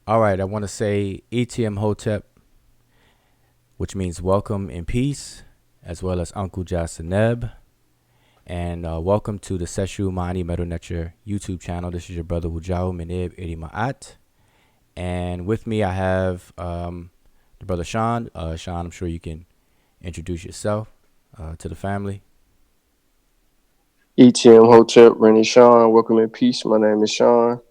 All right, I want to say ETM Hotep, which means welcome in peace, as well as Uncle Jasaneb. And welcome to the Sesh Netcher YouTube channel. This is your brother Wujao Menib Edi Ma'at. And with me, I have the brother Sean. Sean, I'm sure you can introduce yourself to the family. ETM Hotep, Rennie Sean. Welcome in peace. My name is Sean.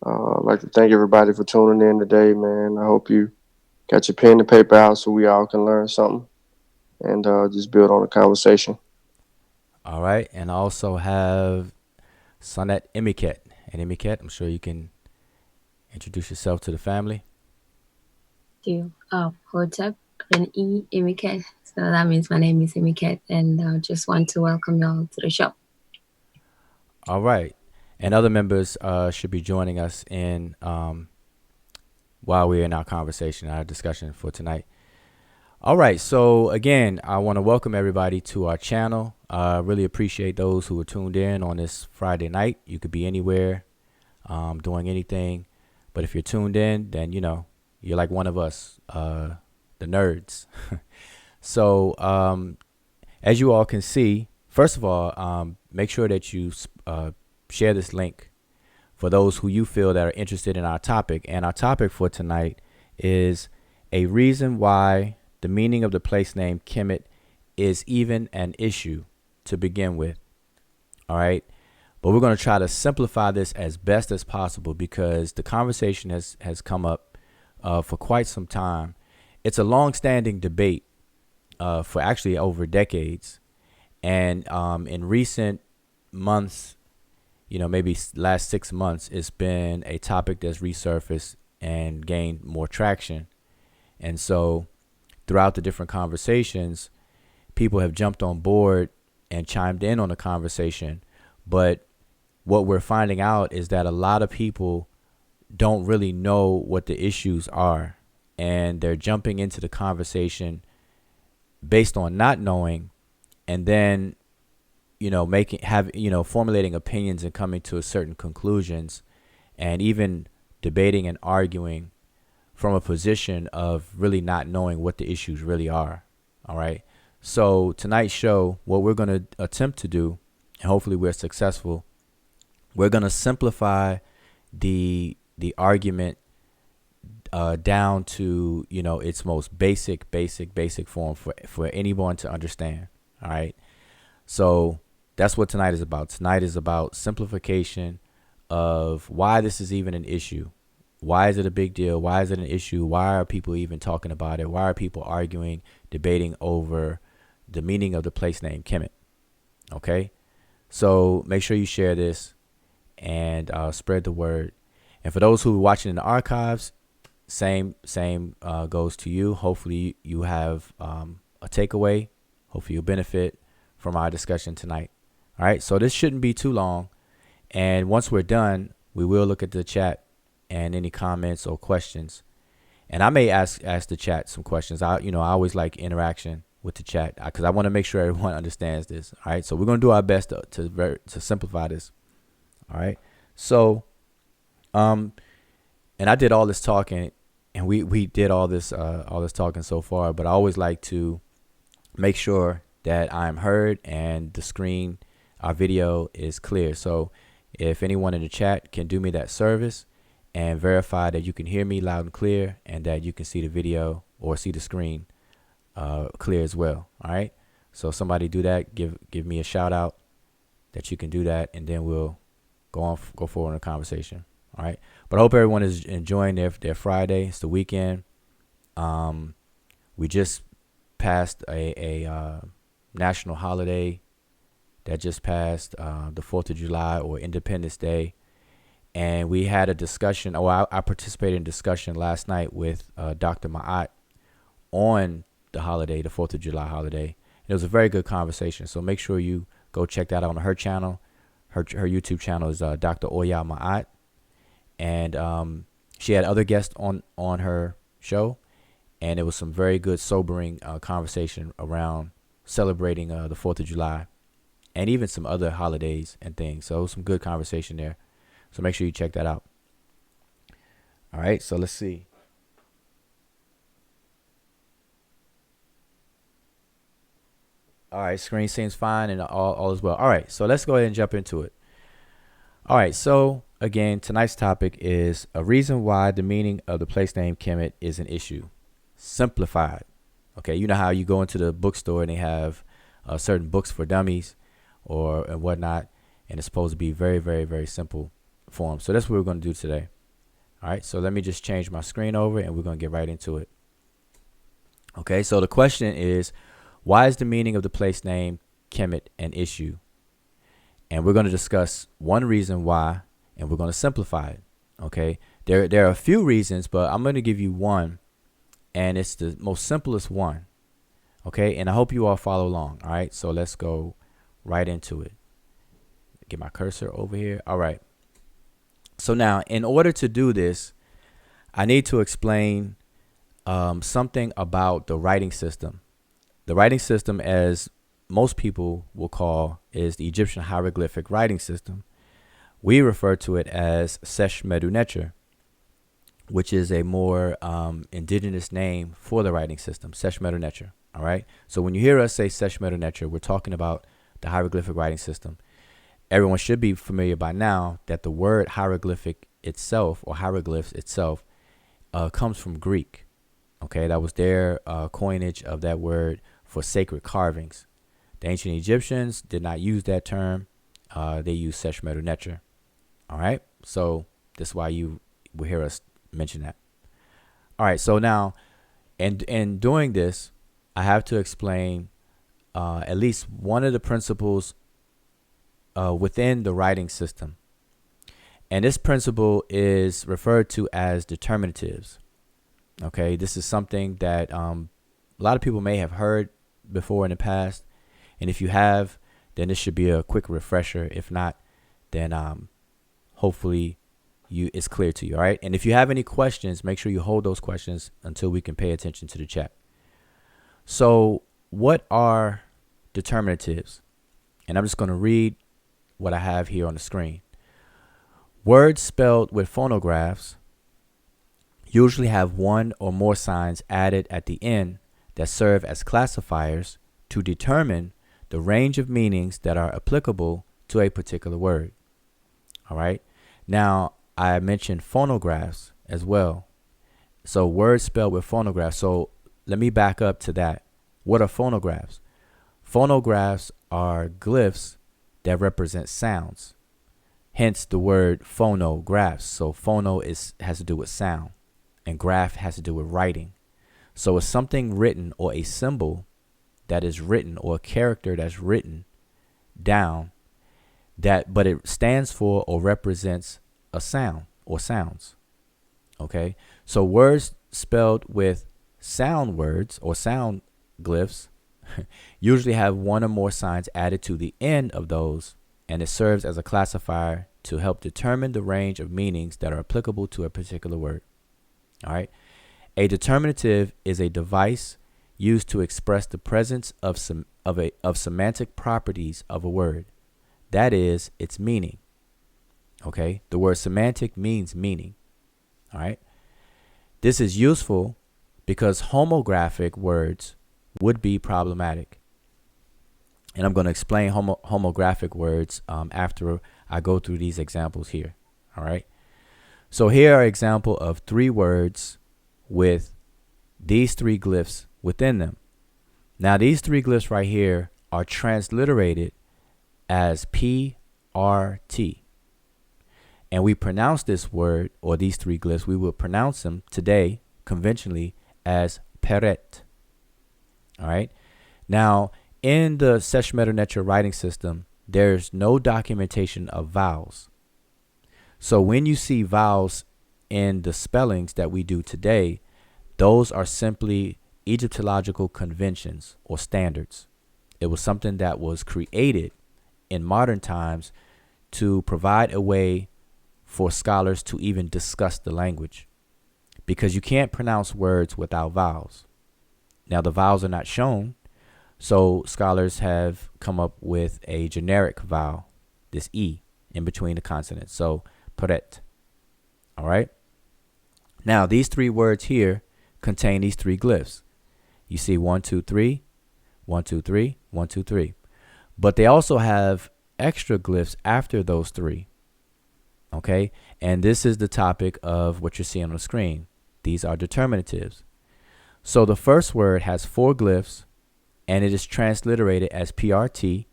I'd like to thank everybody for tuning in today, man. I hope you got your pen and paper out so we all can learn something and just build on the conversation. All right. And I also have Sonet Imiket. And Imiket, I'm sure you can introduce yourself to the family. You. Hotep and Imiket. So that means my name is Imiket, and I just want to welcome y'all to the show. All right. And other members should be joining us in while we're in our conversation, our discussion for tonight. All right. So again, I want to welcome everybody to our channel. Really appreciate those who are tuned in on this Friday night. You could be anywhere, doing anything, but if you're tuned in, then you're like one of us, the nerds. So as you all can see, first of all, make sure that you share this link for those who you feel that are interested in our topic. And our topic for tonight is a reason why the meaning of the place name Kemet is even an issue to begin with. All right. But we're going to try to simplify this as best as possible because the conversation has come up for quite some time. It's a long-standing debate for actually over decades. And in recent months, maybe last 6 months, it's been a topic that's resurfaced and gained more traction. And so throughout the different conversations, people have jumped on board and chimed in on the conversation. But what we're finding out is that a lot of people don't really know what the issues are. And they're jumping into the conversation based on not knowing, and then formulating opinions and coming to a certain conclusions, and even debating and arguing from a position of really not knowing what the issues really are. All right. So tonight's show, what we're going to attempt to do, and hopefully we're successful, we're going to simplify the argument down to its most basic form for anyone to understand. All right. So that's what tonight is about. Tonight is about simplification of why this is even an issue. Why is it a big deal? Why is it an issue? Why are people even talking about it? Why are people arguing, debating over the meaning of the place name Kemet? Okay. So make sure you share this and spread the word. And for those who are watching in the archives, same goes to you. Hopefully you have a takeaway. Hopefully you'll benefit from our discussion tonight. All right, so this shouldn't be too long. And once we're done, we will look at the chat and any comments or questions. And I may ask the chat some questions. I always like interaction with the chat because I want to make sure everyone understands this. All right, so we're going to do our best to simplify this. All right, so and I did all this talking, and we did all this talking so far, but I always like to make sure that I'm heard and the screen, our video is clear. So if anyone in the chat can do me that service and verify that you can hear me loud and clear and that you can see the video or see the screen clear as well. All right. So somebody do that. Give me a shout out that you can do that, and then we'll go forward in the conversation. All right. But I hope everyone is enjoying their Friday. It's the weekend. We just passed a national holiday that just passed, the 4th of July or Independence Day. And we had a discussion, I participated in a discussion last night with Dr. Ma'at on the holiday, the 4th of July holiday. And it was a very good conversation. So make sure you go check that out on her channel. Her YouTube channel is Dr. Oya Ma'at. And she had other guests on her show. And it was some very good, sobering conversation around celebrating the 4th of July and even some other holidays and things. So it was some good conversation there. So make sure you check that out. All right, so let's see. All right, screen seems fine and all is well. All right, so let's go ahead and jump into it. All right, so again, tonight's topic is a reason why the meaning of the place name Kemet is an issue. Simplified. Okay, you know how you go into the bookstore and they have certain books for dummies and whatnot, and it's supposed to be very, very, very simple form. So that's what we're going to do today. All right, so let me just change my screen over and we're going to get right into it. Okay, so the question is, why is the meaning of the place name Kemet an issue? And we're going to discuss one reason why, and we're going to simplify it. Okay, there are a few reasons, but I'm going to give you one, and it's the most simplest one. Okay, and I hope you all follow along. All right, so let's go right into it. Get my cursor over here. All right. So now, in order to do this, I need to explain something about the writing system. The writing system, as most people will call, is the Egyptian hieroglyphic writing system. We refer to it as Sesh, Medew, Netcher, which is a more indigenous name for the writing system, Sesh, Medew, Netcher. All right. So when you hear us say Sesh, Medew, Netcher, we're talking about the hieroglyphic writing system. Everyone should be familiar by now that the word hieroglyphic itself, or hieroglyphs itself, comes from Greek. Okay, that was their coinage of that word for sacred carvings. The ancient Egyptians did not use that term. They used Sesh, Medew, Netcher. All right, so that's why you will hear us mention that. All right, so now, in doing this, I have to explain at least one of the principles within the writing system. And this principle is referred to as determinatives. Okay, this is something that a lot of people may have heard before in the past. And if you have, then this should be a quick refresher. If not, then hopefully it's clear to you. All right. And if you have any questions, make sure you hold those questions until we can pay attention to the chat. So what are determinatives? And I'm just going to read what I have here on the screen. Words spelled with phonographs usually have one or more signs added at the end that serve as classifiers to determine the range of meanings that are applicable to a particular word. All right. Now, I mentioned phonographs as well. So words spelled with phonographs. So let me back up to that. What are phonographs? Phonographs are glyphs that represent sounds. Hence the word phonographs. So phono has to do with sound, and graph has to do with writing. So it's something written, or a symbol that is written, or a character that's written down, but it stands for or represents a sound or sounds. Okay, so words spelled with sound words or sound glyphs usually have one or more signs added to the end of those, and it serves as a classifier to help determine the range of meanings that are applicable to a particular word. All right. A determinative is a device used to express the presence of semantic properties of a word. That is, its meaning. Okay. The word semantic means meaning. All right. This is useful because homographic words would be problematic. And I'm going to explain homographic words after I go through these examples here. All right. So here are examples of three words with these three glyphs within them. Now, these three glyphs right here are transliterated as PRT. And we pronounce this word, or these three glyphs, we will pronounce them today conventionally as peret. All right. Now, in the Sesh, Medew, Netcher writing system, there's no documentation of vowels. So when you see vowels in the spellings that we do today, those are simply Egyptological conventions or standards. It was something that was created in modern times to provide a way for scholars to even discuss the language, because you can't pronounce words without vowels. Now, the vowels are not shown, so scholars have come up with a generic vowel, this E in between the consonants. So, peret. All right. Now, these three words here contain these three glyphs. You see 1, 2, 3, 1, 2, 3, 1, 2, 3. But they also have extra glyphs after those three. Okay, and this is the topic of what you're seeing on the screen. These are determinatives. So the first word has 4 glyphs, and it is transliterated as PRT.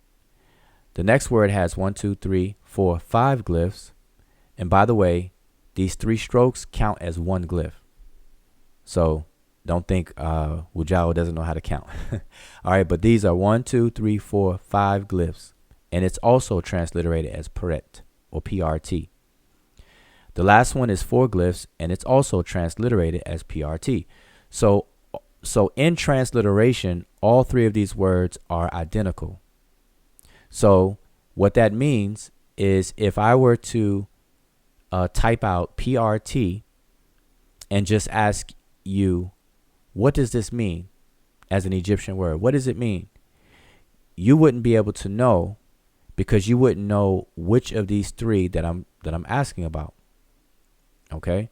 The next word has 1, 2, 3, 4, 5 glyphs. And by the way, these 3 strokes count as 1 glyph. So don't think Wujao doesn't know how to count. All right, but these are 1, 2, 3, 4, 5 glyphs. And it's also transliterated as Peret or PRT. The last one is 4 glyphs, and it's also transliterated as PRT. So in transliteration, all 3 of these words are identical. So what that means is if I were to type out PRT and just ask you, what does this mean as an Egyptian word? What does it mean? You wouldn't be able to know because you wouldn't know which of these 3 that I'm asking about. Okay?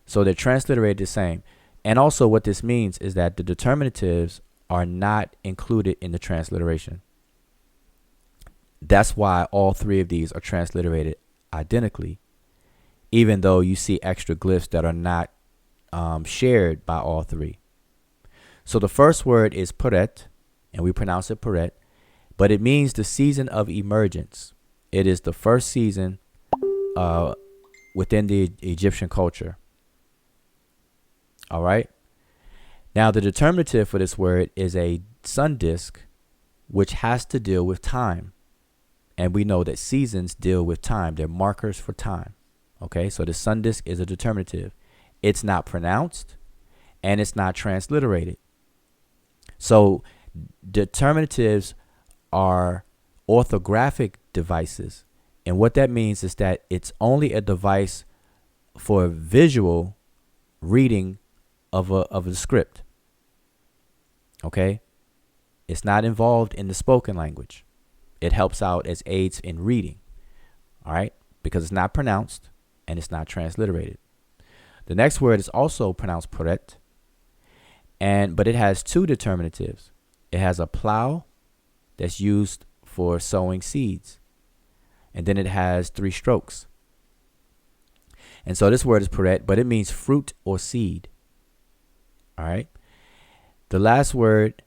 So they're transliterated the same. And also what this means is that the determinatives are not included in the transliteration. That's why all 3 of these are transliterated identically, even though you see extra glyphs that are not shared by all 3. So the first word is Peret, and we pronounce it Peret, but it means the season of emergence. It is the first season within the Egyptian culture. All right. Now the determinative for this word is a sun disk, which has to deal with time. And we know that seasons deal with time. They're markers for time. Okay, so the sun disk is a determinative. It's not pronounced and it's not transliterated. So determinatives are orthographic devices. And what that means is that it's only a device for visual reading of a script. Okay? It's not involved in the spoken language. It helps out as aids in reading. All right? Because it's not pronounced and it's not transliterated. The next word is also pronounced Peret, but it has 2 determinatives. It has a plow that's used for sowing seeds. And then it has 3 strokes. And so this word is Peret, but it means fruit or seed. All right. The last word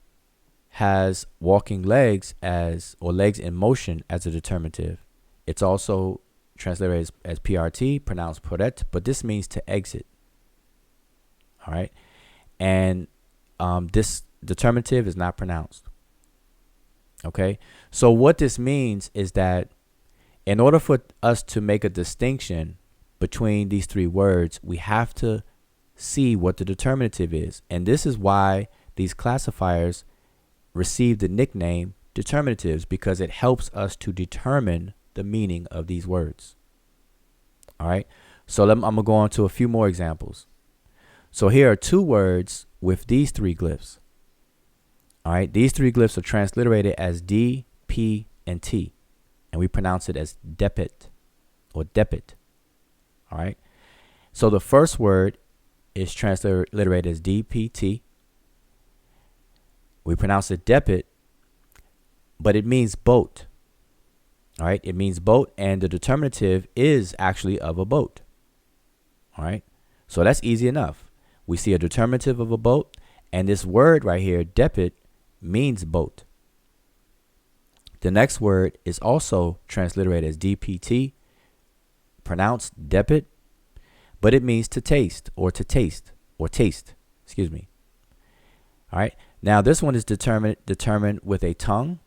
has walking legs or legs in motion as a determinative. It's also translated as PRT, pronounced Peret, but this means to exit. All right. And this determinative is not pronounced. Okay. So what this means is that in order for us to make a distinction between these 3 words, we have to see what the determinative is. And this is why these classifiers receive the nickname determinatives, because it helps us to determine the meaning of these words. All right. So I'm going to go on to a few more examples. So here are 2 words with these 3 glyphs. All right. These 3 glyphs are transliterated as D, P, and T. And we pronounce it as depit or depit. All right. So the first word is transliterated as DPT. We pronounce it depit, but it means boat. All right. It means boat, and the determinative is actually of a boat. All right. So that's easy enough. We see a determinative of a boat, and this word right here, depit, means boat. The next word is also transliterated as DPT, pronounced depit, but it means to taste or to taste or taste. Excuse me. All right. Now this one is determined with a tongue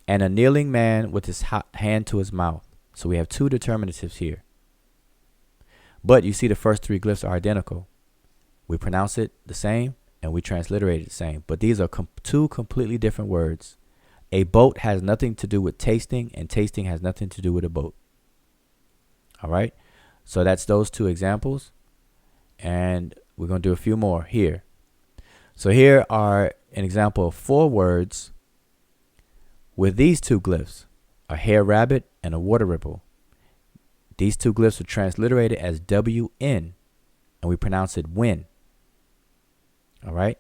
and a kneeling man with his hand to his mouth. So we have 2 determinatives here. But you see the first 3 glyphs are identical. We pronounce it the same and we transliterate it the same. But these are 2 completely different words. A boat has nothing to do with tasting, and tasting has nothing to do with a boat. All right. So that's those 2 examples. And we're going to do a few more here. So here are an example of 4 words with these 2 glyphs, a hare rabbit and a water ripple. These 2 glyphs are transliterated as WN, and we pronounce it when. All right.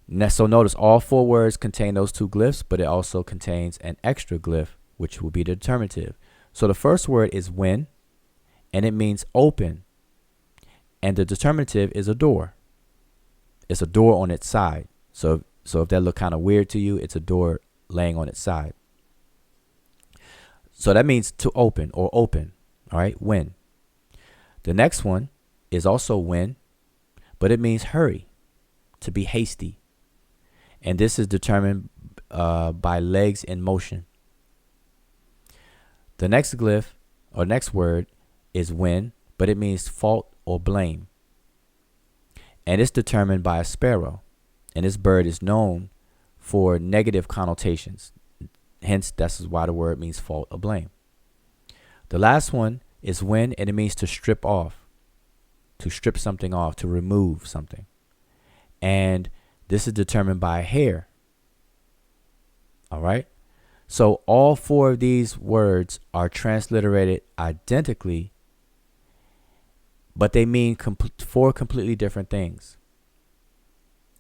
Now, so notice all 4 words contain those 2 glyphs, but it also contains an extra glyph, which will be the determinative. So the first word is when, and it means open. And the determinative is a door. It's a door on its side. So if that look kind of weird to you, it's a door laying on its side. So that means to open or open. All right, when. The next one is also when, but it means hurry, to be hasty. And this is determined by legs in motion. The next glyph or next word is when, but it means fault or blame. And it's determined by a sparrow. And this bird is known for negative connotations. Hence, that's why the word means fault or blame. The last one is when, and it means to strip off, to strip something off, to remove something. And this is determined by a hair. All right. So all 4 of these words are transliterated identically, but they mean 4 completely different things.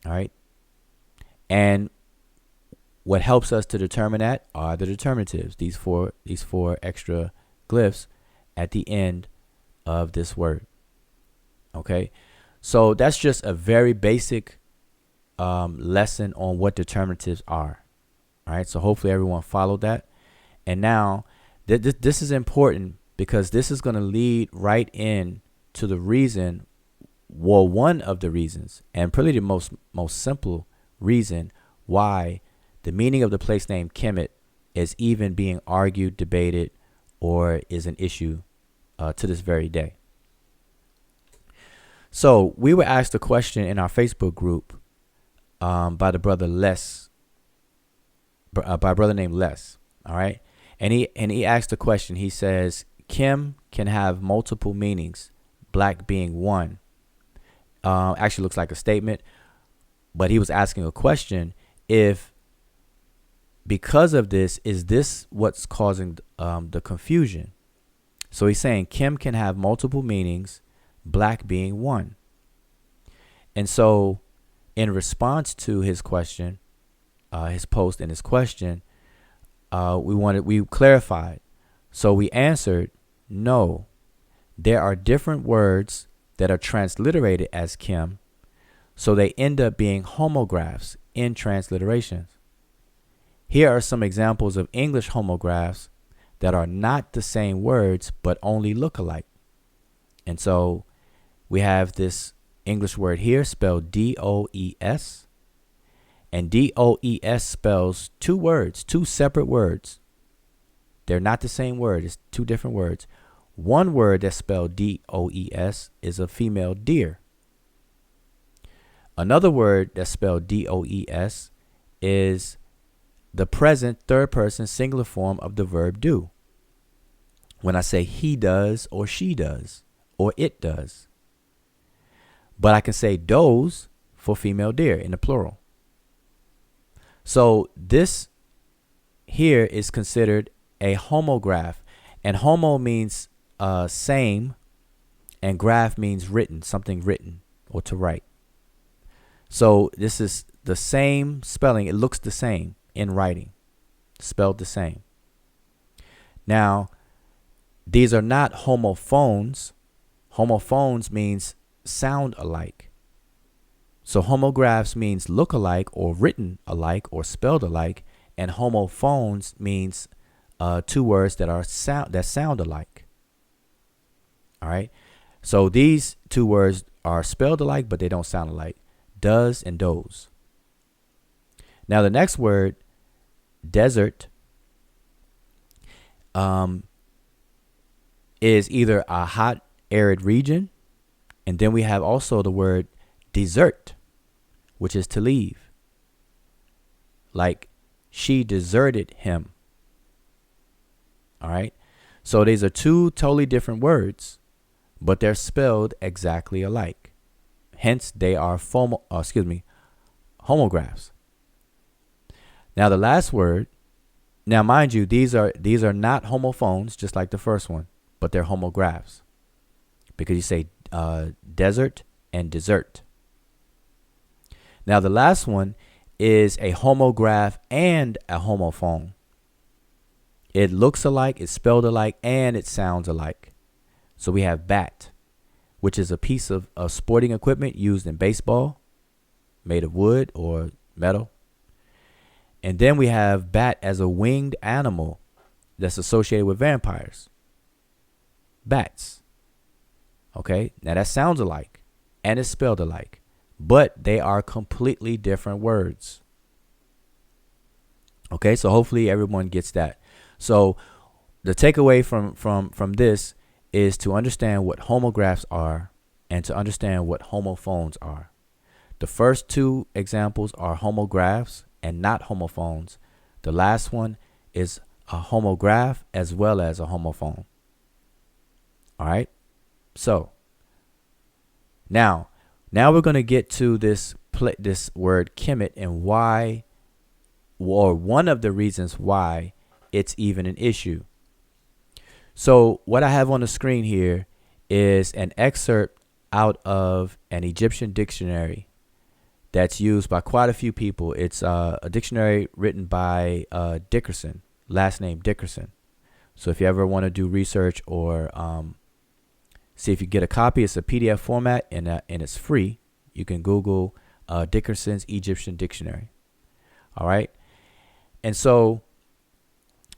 All right. And what helps us to determine that are the determinatives, these four extra glyphs at the end of this word. Okay. So that's just a very basic lesson on what determinatives are. All right. So hopefully everyone followed that. And now this is important because this is going to lead right in to the reason, well, one of the reasons, and probably the most simple reason why the meaning of the place name Kemet is even being argued, debated, or is an issue to this very day. So we were asked a question in our Facebook group by the brother Les, by a brother named Les. All right. And he asked a question. He says, Kim can have multiple meanings, black being one. Actually looks like a statement, but he was asking a question. If because of this, is this what's causing the confusion? So he's saying Kim can have multiple meanings, black being one. And so in response to his question, his post and his question, we clarified. So we answered, no, there are different words that are transliterated as Kim, so they end up being homographs in transliterations. Here are some examples of English homographs that are not the same words, but only look alike. And so we have this English word here spelled D-O-E-S. And D-O-E-S spells 2 words, 2 separate words. They're not the same word. It's 2 different words. One word that's spelled D-O-E-S is a female deer. Another word that's spelled D-O-E-S is the present third person singular form of the verb do. When I say he does or she does or it does. But I can say does for female deer in the plural. So this here is considered a homograph, and homo means same, and graph means written, something written or to write. So this is the same spelling. It looks the same in writing, spelled the same. Now, these are not homophones. Homophones means sound alike. So homographs means look alike or written alike or spelled alike, and homophones means 2 words that sound alike. All right. So these 2 words are spelled alike, but they don't sound alike. Does and does. Now the next word, desert, is either a hot, arid region, and then we have also the word desert, which is to leave. Like she deserted him. All right. So these are 2 totally different words, but they're spelled exactly alike. Hence, they are homographs. Now the last word. Now, mind you, these are not homophones, just like the first one, but they're homographs, because you say desert and dessert. Now the last one is a homograph and a homophone. It looks alike, it's spelled alike, and it sounds alike. So we have bat, which is a piece of sporting equipment used in baseball, made of wood or metal. And then we have bat as a winged animal that's associated with vampires. Bats. Okay, now that sounds alike and it's spelled alike, but they are completely different words. Okay, so hopefully everyone gets that. So the takeaway from this is to understand what homographs are and to understand what homophones are. The first two examples are homographs and not homophones. The last one is a homograph as well as a homophone. All right. So now we're going to get to this word Kemet and why, or one of the reasons why it's even an issue. So what I have on the screen here is an excerpt out of an Egyptian dictionary that's used by quite a few people. It's a dictionary written by Dickerson, last name Dickerson. So if you ever want to do research or see if you get a copy, it's a PDF format and it's free. You can Google Dickerson's Egyptian Dictionary. All right. And so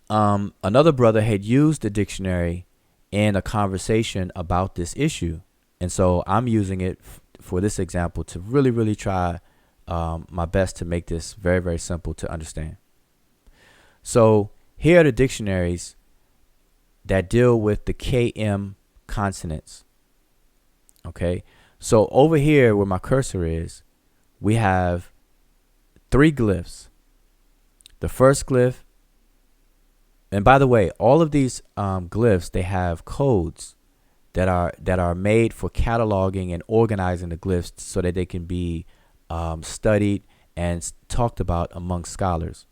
another brother had used the dictionary in a conversation about this issue. And so I'm using it for this example to really, really try my best to make this very, very simple to understand. So here are the dictionaries that deal with the KM consonants. Okay. So over here where my cursor is, we have 3 glyphs. The first glyph, and by the way, all of these glyphs, they have codes that are made for cataloging and organizing the glyphs so that they can be studied and talked about among scholars.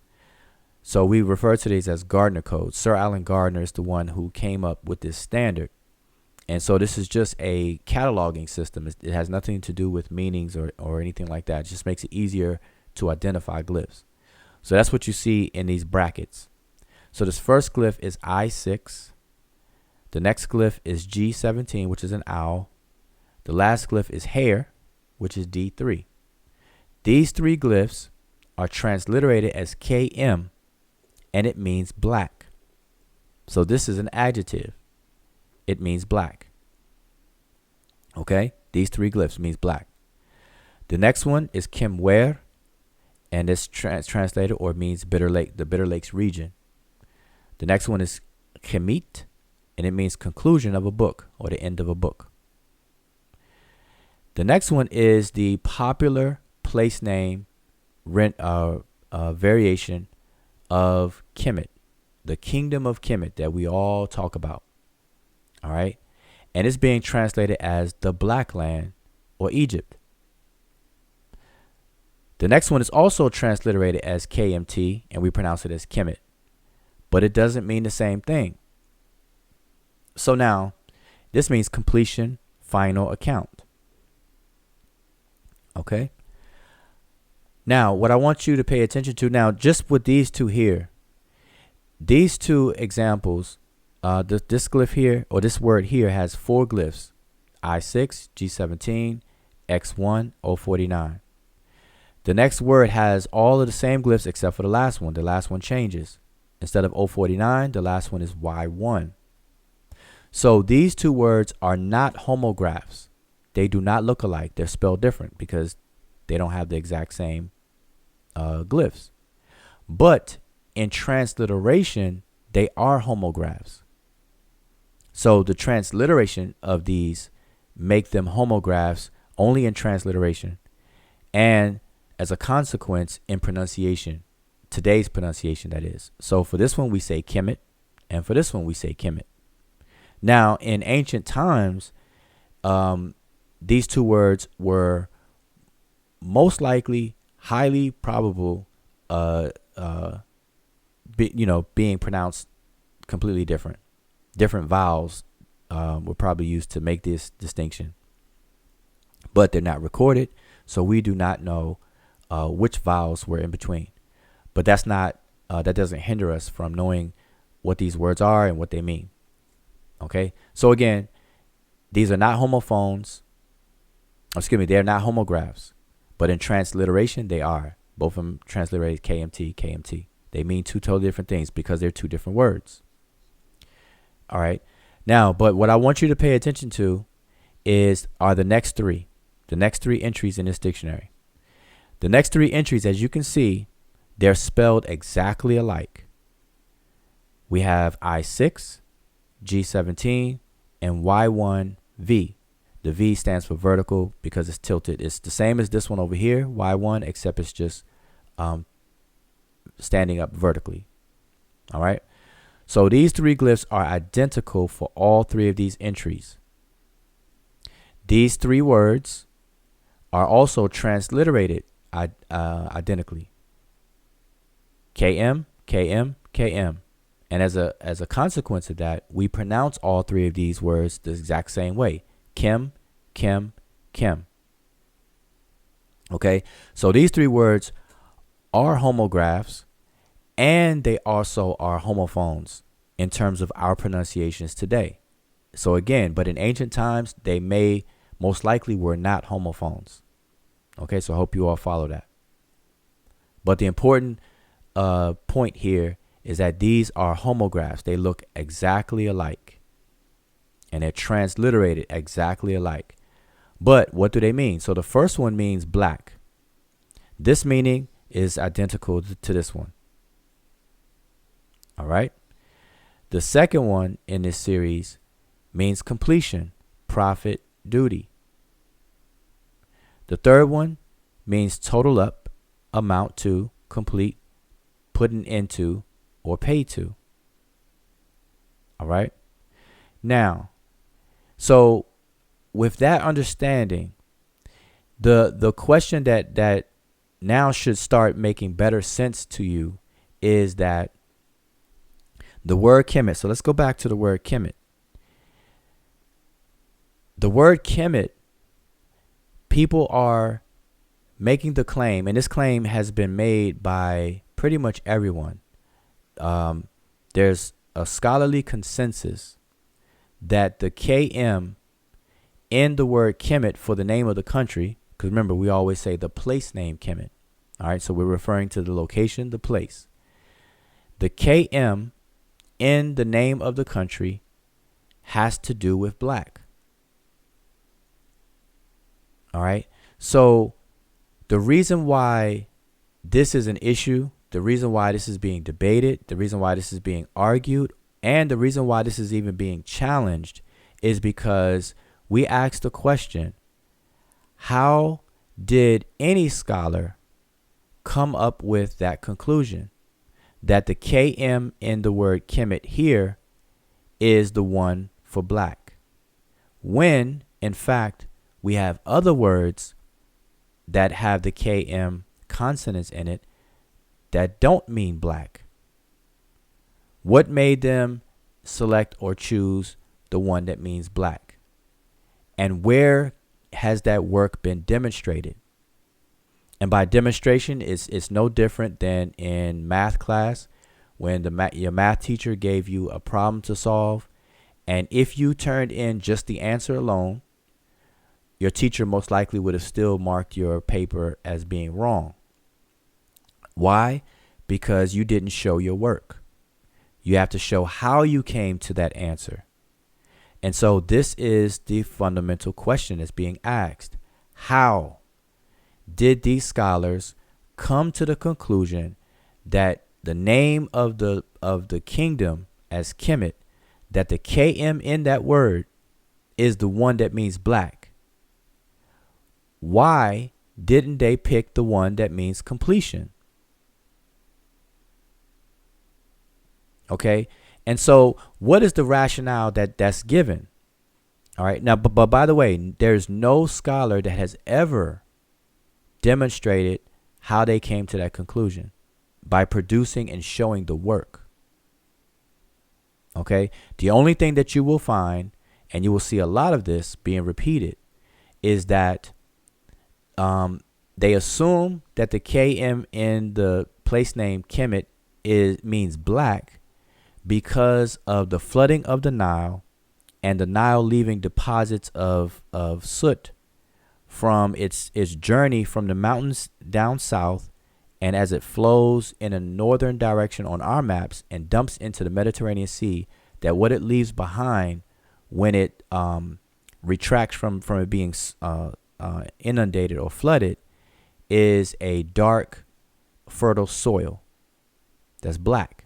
So we refer to these as Gardner codes. Sir Alan Gardner is the one who came up with this standard. And so this is just a cataloging system. It has nothing to do with meanings or anything like that. It just makes it easier to identify glyphs. So that's what you see in these brackets. So this first glyph is I6. The next glyph is G17, which is an owl. The last glyph is hare, which is D3. These 3 glyphs are transliterated as KM, and it means black. So this is an adjective. It means black. Okay? These 3 glyphs means black. The next one is Kimwer, and it's translated or means Bitter Lake, the Bitter Lakes region. The next one is Kemet, and it means conclusion of a book or the end of a book. The next one is the popular place name variation of Kemet, the kingdom of Kemet that we all talk about. All right. And it's being translated as the Black Land or Egypt. The next one is also transliterated as KMT, and we pronounce it as Kemet, but it doesn't mean the same thing. So now this means completion, final account. Okay. Now, what I want you to pay attention to now, just with these two here, these 2 examples, this glyph here, or this word here, has 4 glyphs: I6, G17, X1, O49. The next word has all of the same glyphs except for the last one. The last one changes. Instead of O49, the last one is Y1. So these 2 words are not homographs. They do not look alike. They're spelled different because they don't have the exact same glyphs. But in transliteration, they are homographs. So the transliteration of these make them homographs only in transliteration, and as a consequence in pronunciation, today's pronunciation, that is. So for this one we say Kemet, and for this one we say Kemet. Now in ancient times, these 2 words were most likely highly probable being pronounced completely different. Different vowels were probably used to make this distinction. but they're not recorded, so we do not know which vowels were in between. But that's not that doesn't hinder us from knowing what these words are and what they mean. Okay, so again, these are not homophones. Excuse me, they're not homographs, but in transliteration they are. Both of them transliterated KMT, KMT. They mean two totally different things because they're two different words. All right, now, but what I want you to pay attention to are the next three entries in this dictionary. The next three entries, as you can see, they're spelled exactly alike. We have I6, G17, and Y1V. The V stands for vertical because it's tilted. It's the same as this one over here, Y1, except it's just standing up vertically. All right. So these three glyphs are identical for all three of these entries. These three words are also transliterated identically. KM, KM, KM. And as a consequence of that, we pronounce all three of these words the exact same way. Kim, Kim, Kim. Okay, so these three words are homographs, and they also are homophones in terms of our pronunciations today. So again, but in ancient times, they most likely were not homophones. Okay, so I hope you all follow that. But the important point here is that these are homographs. They look exactly alike, and they're transliterated exactly alike. But what do they mean? So the first one means black. This meaning is identical to this one. All right. The second one in this series means completion, profit, duty. The third one means total up, amount to, complete, putting into, or pay to. All right. Now, so with that understanding, the question that now should start making better sense to you is that the word Kemet. So let's go back to the word Kemet. The word Kemet, people are making the claim, and this claim has been made by pretty much everyone. There's a scholarly consensus that the KM in the word Kemet for the name of the country, because remember, we always say the place name Kemet. All right, so we're referring to the location, the place. The KM in the name of the country has to do with black. All right, so the reason why this is an issue, the reason why this is being debated, the reason why this is being argued, and the reason why this is even being challenged is because we asked the question, how did any scholar come up with that conclusion that the KM in the word Kemet here is the one for black, when in fact we have other words that have the KM consonants in it that don't mean black? What made them select or choose the one that means black? And where has that work been demonstrated? And by demonstration, it's no different than in math class when your math teacher gave you a problem to solve. And if you turned in just the answer alone, your teacher most likely would have still marked your paper as being wrong. Why? Because you didn't show your work. You have to show how you came to that answer. And so this is the fundamental question that's being asked. How did these scholars come to the conclusion that the name of the kingdom as Kemet, that the KM in that word is the one that means black? Why didn't they pick the one that means completion? Okay. And so what is the rationale that's given? All right. Now, but by the way, there's no scholar that has ever demonstrated how they came to that conclusion by producing and showing the work. Okay. The only thing that you will find, and you will see a lot of this being repeated, is that they assume that the KM in the place name Kemet means black because of the flooding of the Nile and the Nile leaving deposits of soot from its journey from the mountains down south, and as it flows in a northern direction on our maps and dumps into the Mediterranean Sea, that what it leaves behind when it retracts from it being inundated or flooded is a dark, fertile soil that's black.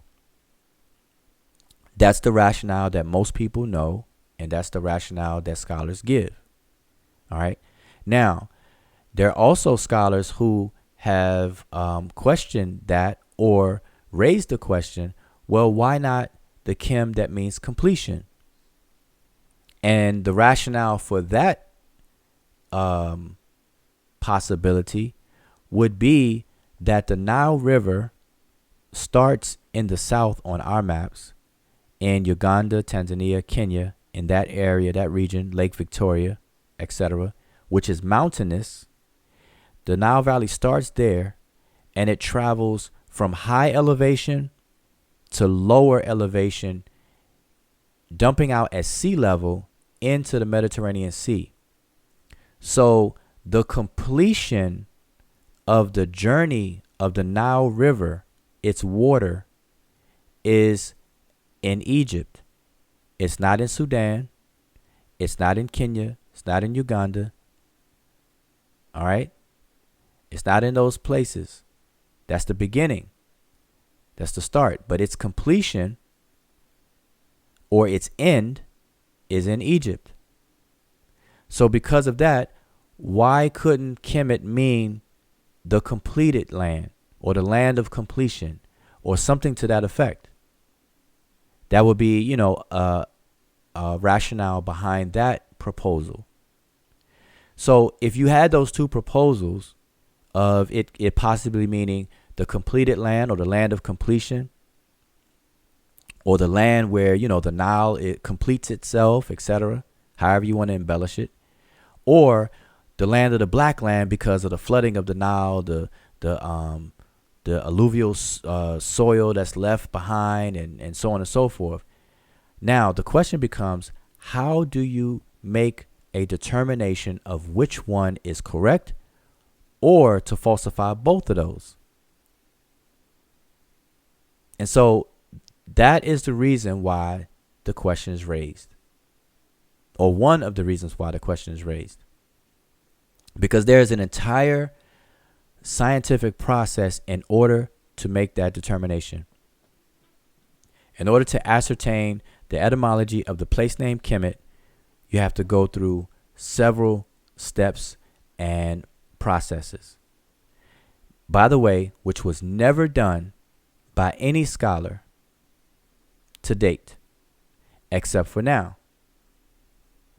That's the rationale that most people know, and that's the rationale that scholars give. All right. Now, there are also scholars who have questioned that or raised the question, well, why not the Kim that means completion? And the rationale for that possibility would be that the Nile River starts in the south on our maps in Uganda, Tanzania, Kenya, in that area, that region, Lake Victoria, etc., which is mountainous. The Nile Valley starts there, and it travels from high elevation to lower elevation, dumping out at sea level into the Mediterranean Sea. So the completion of the journey of the Nile River, its water, is in Egypt. It's not in Sudan. It's not in Kenya. It's not in Uganda. All right? It's not in those places. That's the beginning. That's the start. But its completion or its end is in Egypt. So because of that, why couldn't Kemet mean the completed land or the land of completion or something to that effect? That would be, a rationale behind that proposal. So if you had those two proposals of it possibly meaning the completed land or the land of completion, or the land where, the Nile, it completes itself, etc., however you want to embellish it, or the land of the black land because of the flooding of the Nile, the alluvial soil that's left behind, and so on and so forth. Now, the question becomes, how do you make a determination of which one is correct, or to falsify both of those? And so that is the reason why the question is raised, or one of the reasons why the question is raised, because there's an entire scientific process in order to make that determination. In order to ascertain the etymology of the place name Kemet, you have to go through several steps and processes. By the way, which was never done by any scholar to date, except for now.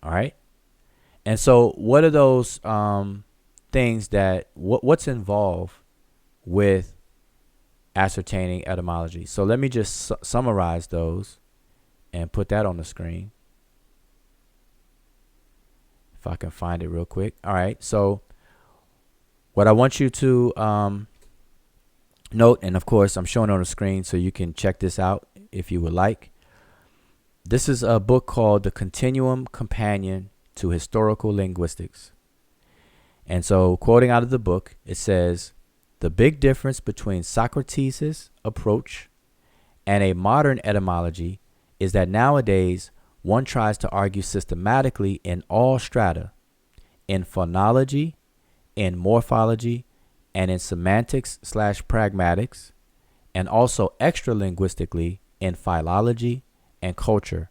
All right. And so what are those things that, what's involved with ascertaining etymology? So let me just summarize those and put that on the screen, if I can find it real quick. All right. So what I want you to note, and of course I'm showing it on the screen so you can check this out if you would like. This is a book called The Continuum Companion to Historical Linguistics. And so, quoting out of the book, it says, the big difference between Socrates' approach and a modern etymology is that nowadays one tries to argue systematically in all strata, in phonology, in morphology, and in semantics/pragmatics, and also extra-linguistically in philology and culture.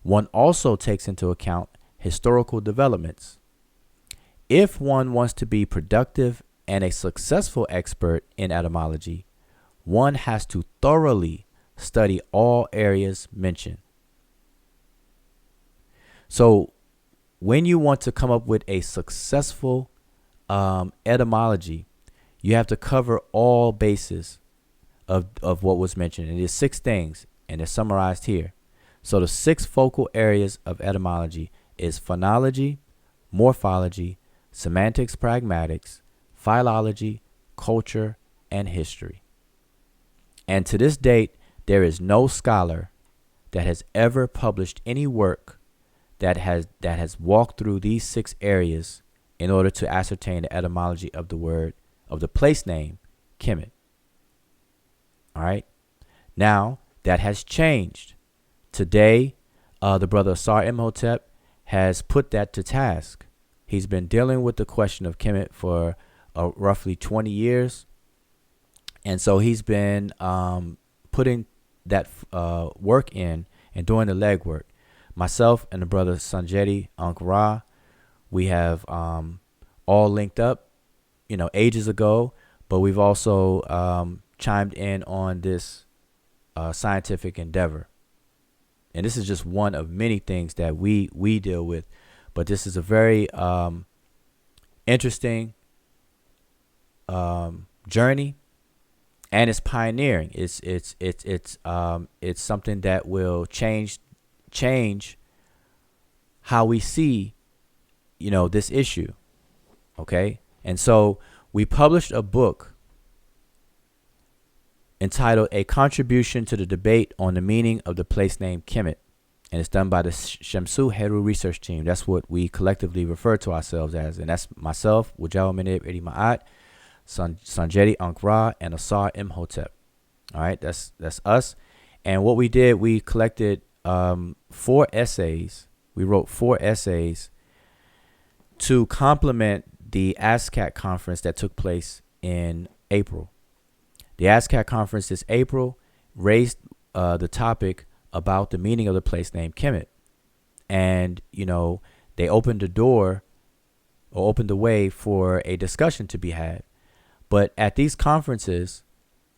One also takes into account historical developments. If one wants to be productive and a successful expert in etymology, one has to thoroughly study all areas mentioned. So when you want to come up with a successful etymology, you have to cover all bases of what was mentioned. And there's 6 things, and they're summarized here. So the 6 focal areas of etymology is phonology, morphology, semantics, pragmatics, philology, culture, and history. And to this date, there is no scholar that has ever published any work that has walked through these 6 areas in order to ascertain the etymology of the word of the place name Kemet. All right. Now that has changed. Today, the brother Asar Imhotep has put that to task. He's been dealing with the question of Kemet for roughly 20 years. And so he's been putting that work in and doing the legwork. Myself and the brother Sanjeti Ankara, we have all linked up, ages ago, but we've also chimed in on this scientific endeavor. And this is just one of many things that we deal with, but this is a very interesting journey, and it's pioneering. It's something that will change how we see, this issue. Okay, and so we published a book entitled A Contribution to the Debate on the Meaning of the Place Name Kemet. And it's done by the Shamsu Heru research team. That's what we collectively refer to ourselves as. And that's myself, Wujao Meneb Edi Ma'at, Sanjeti Ankara, and Asar Imhotep. All right, that's us. And what we did, we collected 4 essays. We wrote 4 essays to complement the ASCAC conference that took place in April. The ASCAC conference this April raised the topic about the meaning of the place name Kemet. And, they opened the door or opened the way for a discussion to be had. But at these conferences,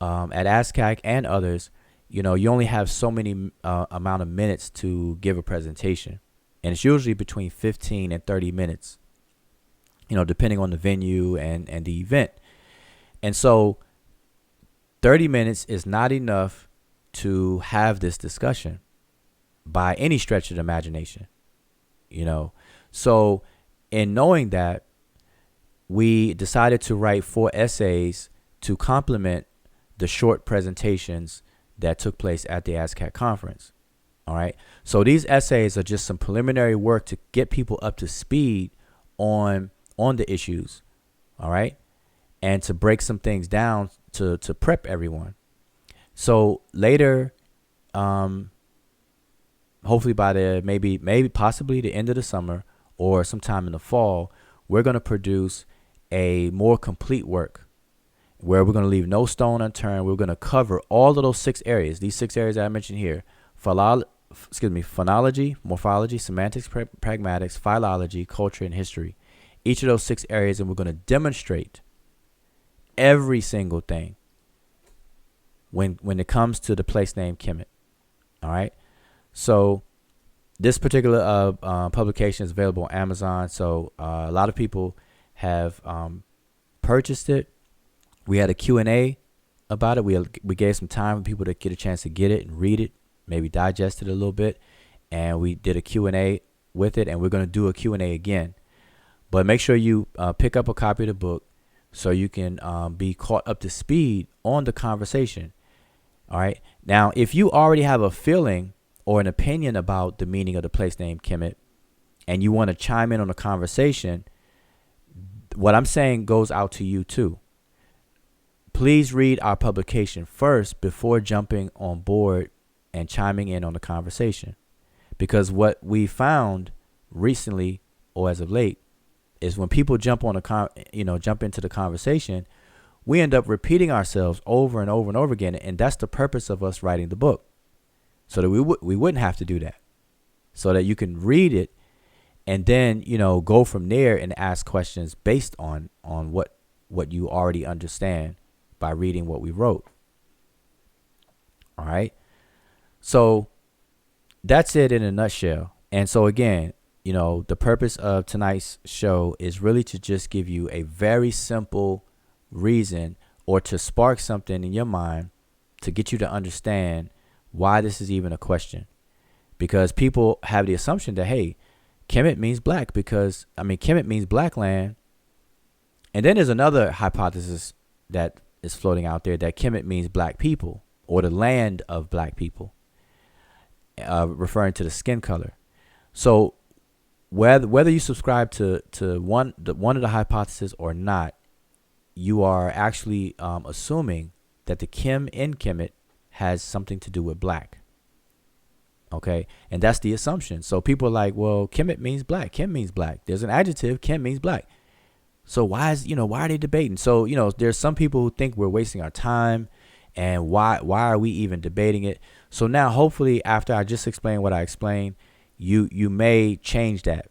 at ASCAC and others, you only have so many amount of minutes to give a presentation. And it's usually between 15 and 30 minutes, depending on the venue and the event. And so 30 minutes is not enough to have this discussion by any stretch of the imagination, So in knowing that, we decided to write 4 essays to complement the short presentations that took place at the ASCAC conference. All right. So these essays are just some preliminary work to get people up to speed on the issues. All right. And to break some things down to prep everyone. So later, hopefully by the maybe possibly the end of the summer or sometime in the fall, we're going to produce a more complete work where we're going to leave no stone unturned. We're going to cover all of those 6 areas, these 6 areas that I mentioned here: phonology, morphology, semantics, pragmatics, philology, culture, and history. Each of those 6 areas, and we're going to demonstrate every single thing when it comes to the place name Kemet. All right. So this particular publication is available on Amazon. So a lot of people have purchased it. We had a Q&A about it. We gave some time for people to get a chance to get it and read it, maybe digest it a little bit. And we did a Q&A with it, and we're going to do a Q&A again. But make sure you pick up a copy of the book so you can be caught up to speed on the conversation. All right. Now, if you already have a feeling or an opinion about the meaning of the place name Kemet, and you want to chime in on the conversation, what I'm saying goes out to you too. Please read our publication first before jumping on board and chiming in on the conversation. Because what we found recently, or as of late, is when people jump on jump into the conversation, we end up repeating ourselves over and over and over again. And that's the purpose of us writing the book, so that we wouldn't have to do that, so that you can read it and then, go from there and ask questions based on what you already understand by reading what we wrote. All right. So that's it in a nutshell. And so again, the purpose of tonight's show is really to just give you a very simple reason, or to spark something in your mind to get you to understand why this is even a question. Because people have the assumption that, hey, Kemet means black, because Kemet means black land, And then there's another hypothesis that is floating out there that Kemet means black people or the land of black people, referring to the skin color. So whether you subscribe to one of the hypotheses or not, you are actually assuming that the Kim in Kemet has something to do with black. Okay, and that's the assumption. So people are like, well, Kemet means black. Kim means black. There's an adjective. Kim means black. So why are they debating? So there's some people who think we're wasting our time, and why are we even debating it? So now, hopefully, after I just explained what I explained, you may change that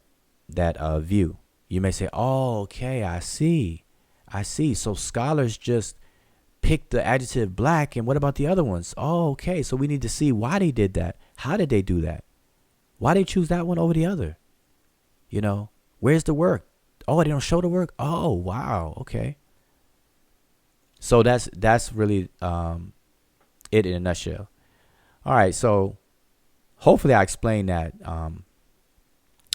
view. You may say, oh, okay, I see. So scholars just picked the adjective black, and what about the other ones? Oh, okay. So we need to see why they did that. How did they do that? Why they choose that one over the other? Where's the work? Oh, they don't show the work. Oh, wow. Okay. So that's really it in a nutshell. All right. So hopefully I explained that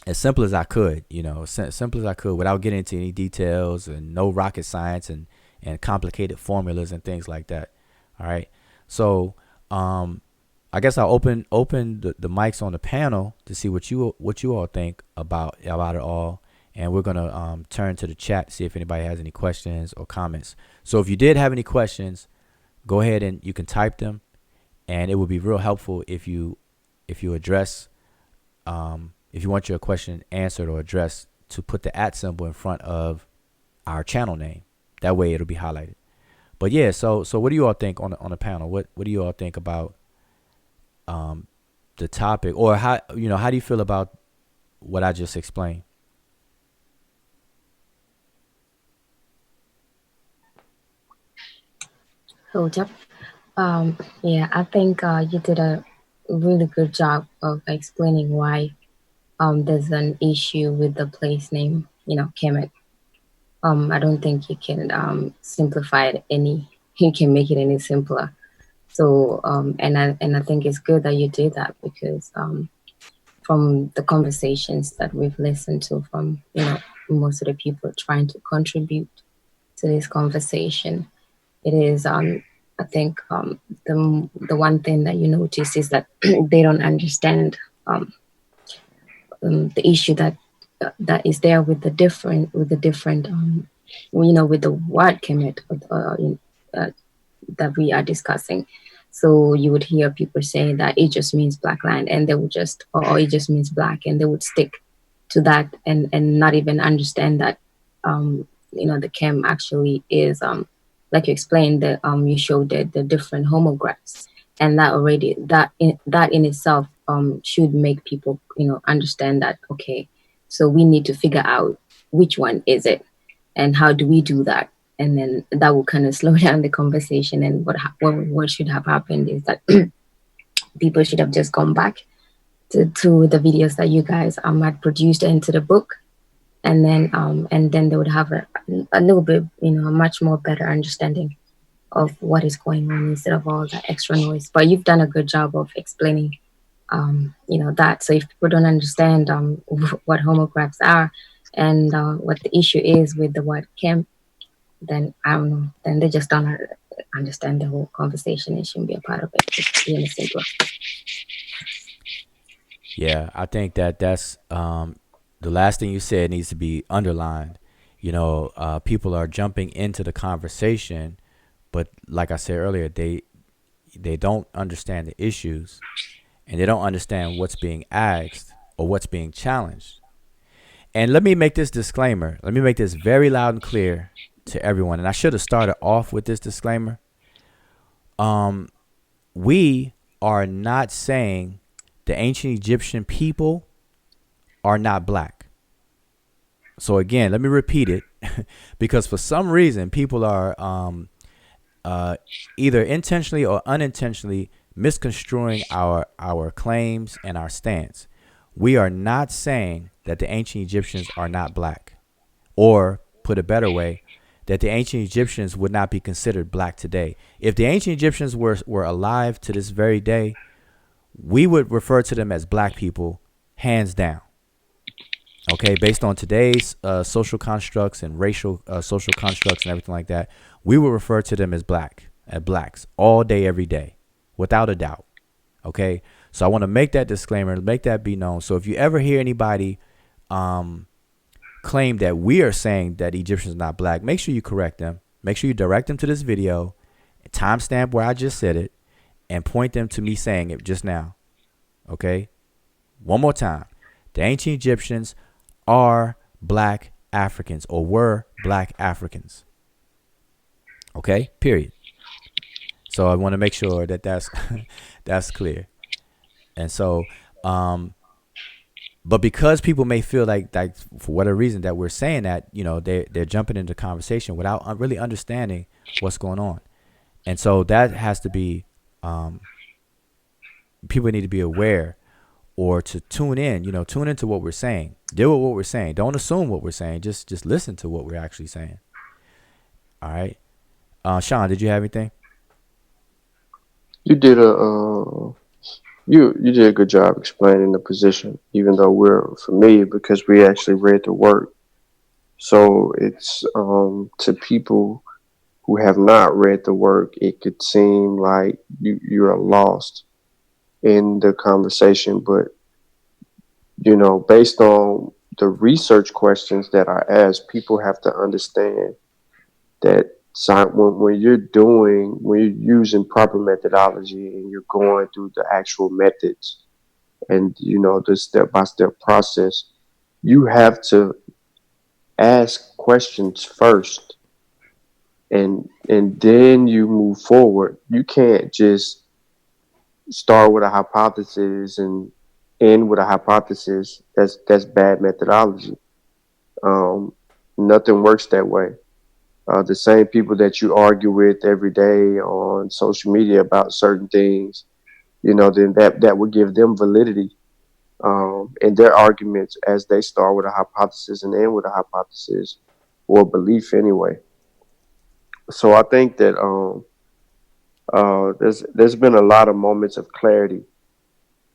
as simple as I could. Simple as I could without getting into any details and no rocket science and complicated formulas and things like that. All right. So I guess I'll open the mics on the panel to see what you all think about it all. And we're going to turn to the chat to see if anybody has any questions or comments. So if you did have any questions, go ahead and you can type them. And it would be real helpful if you address, if you want your question answered or addressed, to put the @ symbol in front of our channel name. That way it'll be highlighted. But yeah, so what do you all think on the panel? What do you all think about the topic, or how do you feel about what I just explained? Hold up. Yeah, I think you did a really good job of explaining why there's an issue with the place name, Kemet. I don't think you can simplify it any. You can make it any simpler. So, and I think it's good that you did that, because from the conversations that we've listened to from most of the people trying to contribute to this conversation, it is I think the one thing that you notice is that they don't understand the issue that is there with the different with the word Kemet that we are discussing. So you would hear people saying that it just means black land, and they would just, or it just means black, and they would stick to that and not even understand that the chem actually is like you explained, that you showed the different homographs, and that in itself should make people understand that, okay, so we need to figure out which one is it and how do we do that. And then that will kind of slow down the conversation. And what should have happened is that people should have just gone back to the videos that you guys had produced into the book, and then they would have a little bit, a much more better understanding of what is going on instead of all that extra noise. But you've done a good job of explaining, that. So if people don't understand what homographs are and what the issue is with the word chem, then I don't know. Then they just don't understand the whole conversation. It shouldn't be a part of it. Just being simpler. Yeah, I think that's the last thing you said needs to be underlined. People are jumping into the conversation, but like I said earlier, they don't understand the issues, and they don't understand what's being asked or what's being challenged. And let me make this disclaimer. Let me make this very loud and clear to everyone. And I should have started off with this disclaimer. We are not saying the ancient Egyptian people are not black. So again, let me repeat it, because for some reason people are either intentionally or unintentionally misconstruing our claims and our stance. We are not saying that the ancient Egyptians are not black, or put a better way, that the ancient Egyptians would not be considered black today. If the ancient Egyptians were alive to this very day, we would refer to them as black people, hands down. Okay, based on today's social constructs and racial social constructs and everything like that, we will refer to them as blacks all day, every day, without a doubt. Okay, so I want to make that disclaimer, make that be known. So if you ever hear anybody claim that we are saying that Egyptians are not black, make sure you correct them. Make sure you direct them to this video, timestamp where I just said it, and point them to me saying it just now. Okay, one more time. The ancient Egyptians are black Africans, or were black Africans. Okay, period. So I want to make sure that that's clear. And so, but because people may feel like for whatever reason that we're saying that, they're jumping into conversation without really understanding what's going on. And so that has to be, people need to be aware, or to tune into what we're saying. Deal with what we're saying. Don't assume what we're saying. Just listen to what we're actually saying. All right. Sean, did you have anything? You did you did a good job explaining the position, even though we're familiar because we actually read the work. So it's to people who have not read the work, it could seem like you're lost in the conversation, but based on the research questions that are asked, people have to understand that when you're using proper methodology and you're going through the actual methods and the step-by-step process, you have to ask questions first, and then you move forward. You can't just start with a hypothesis and end with a hypothesis. That's bad methodology. Nothing works that way. The same people that you argue with every day on social media about certain things, then that would give them validity in their arguments, as they start with a hypothesis and end with a hypothesis or belief anyway. So I think that there's been a lot of moments of clarity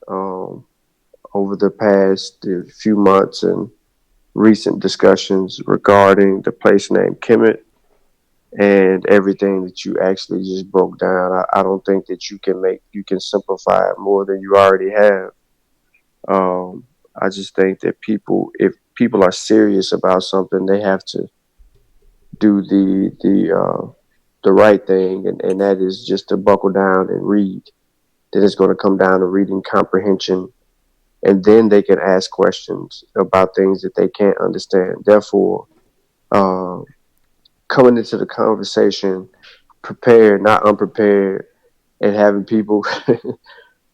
um, over the past few months and recent discussions regarding the place name Kemet and everything that you actually just broke down. I don't think that you can simplify it more than you already have. I just think that if people are serious about something, they have to do the right thing, and that is just to buckle down and read. Then it's going to come down to reading comprehension, and then they can ask questions about things that they can't understand. Therefore, uh, coming into the conversation prepared, not unprepared, and having people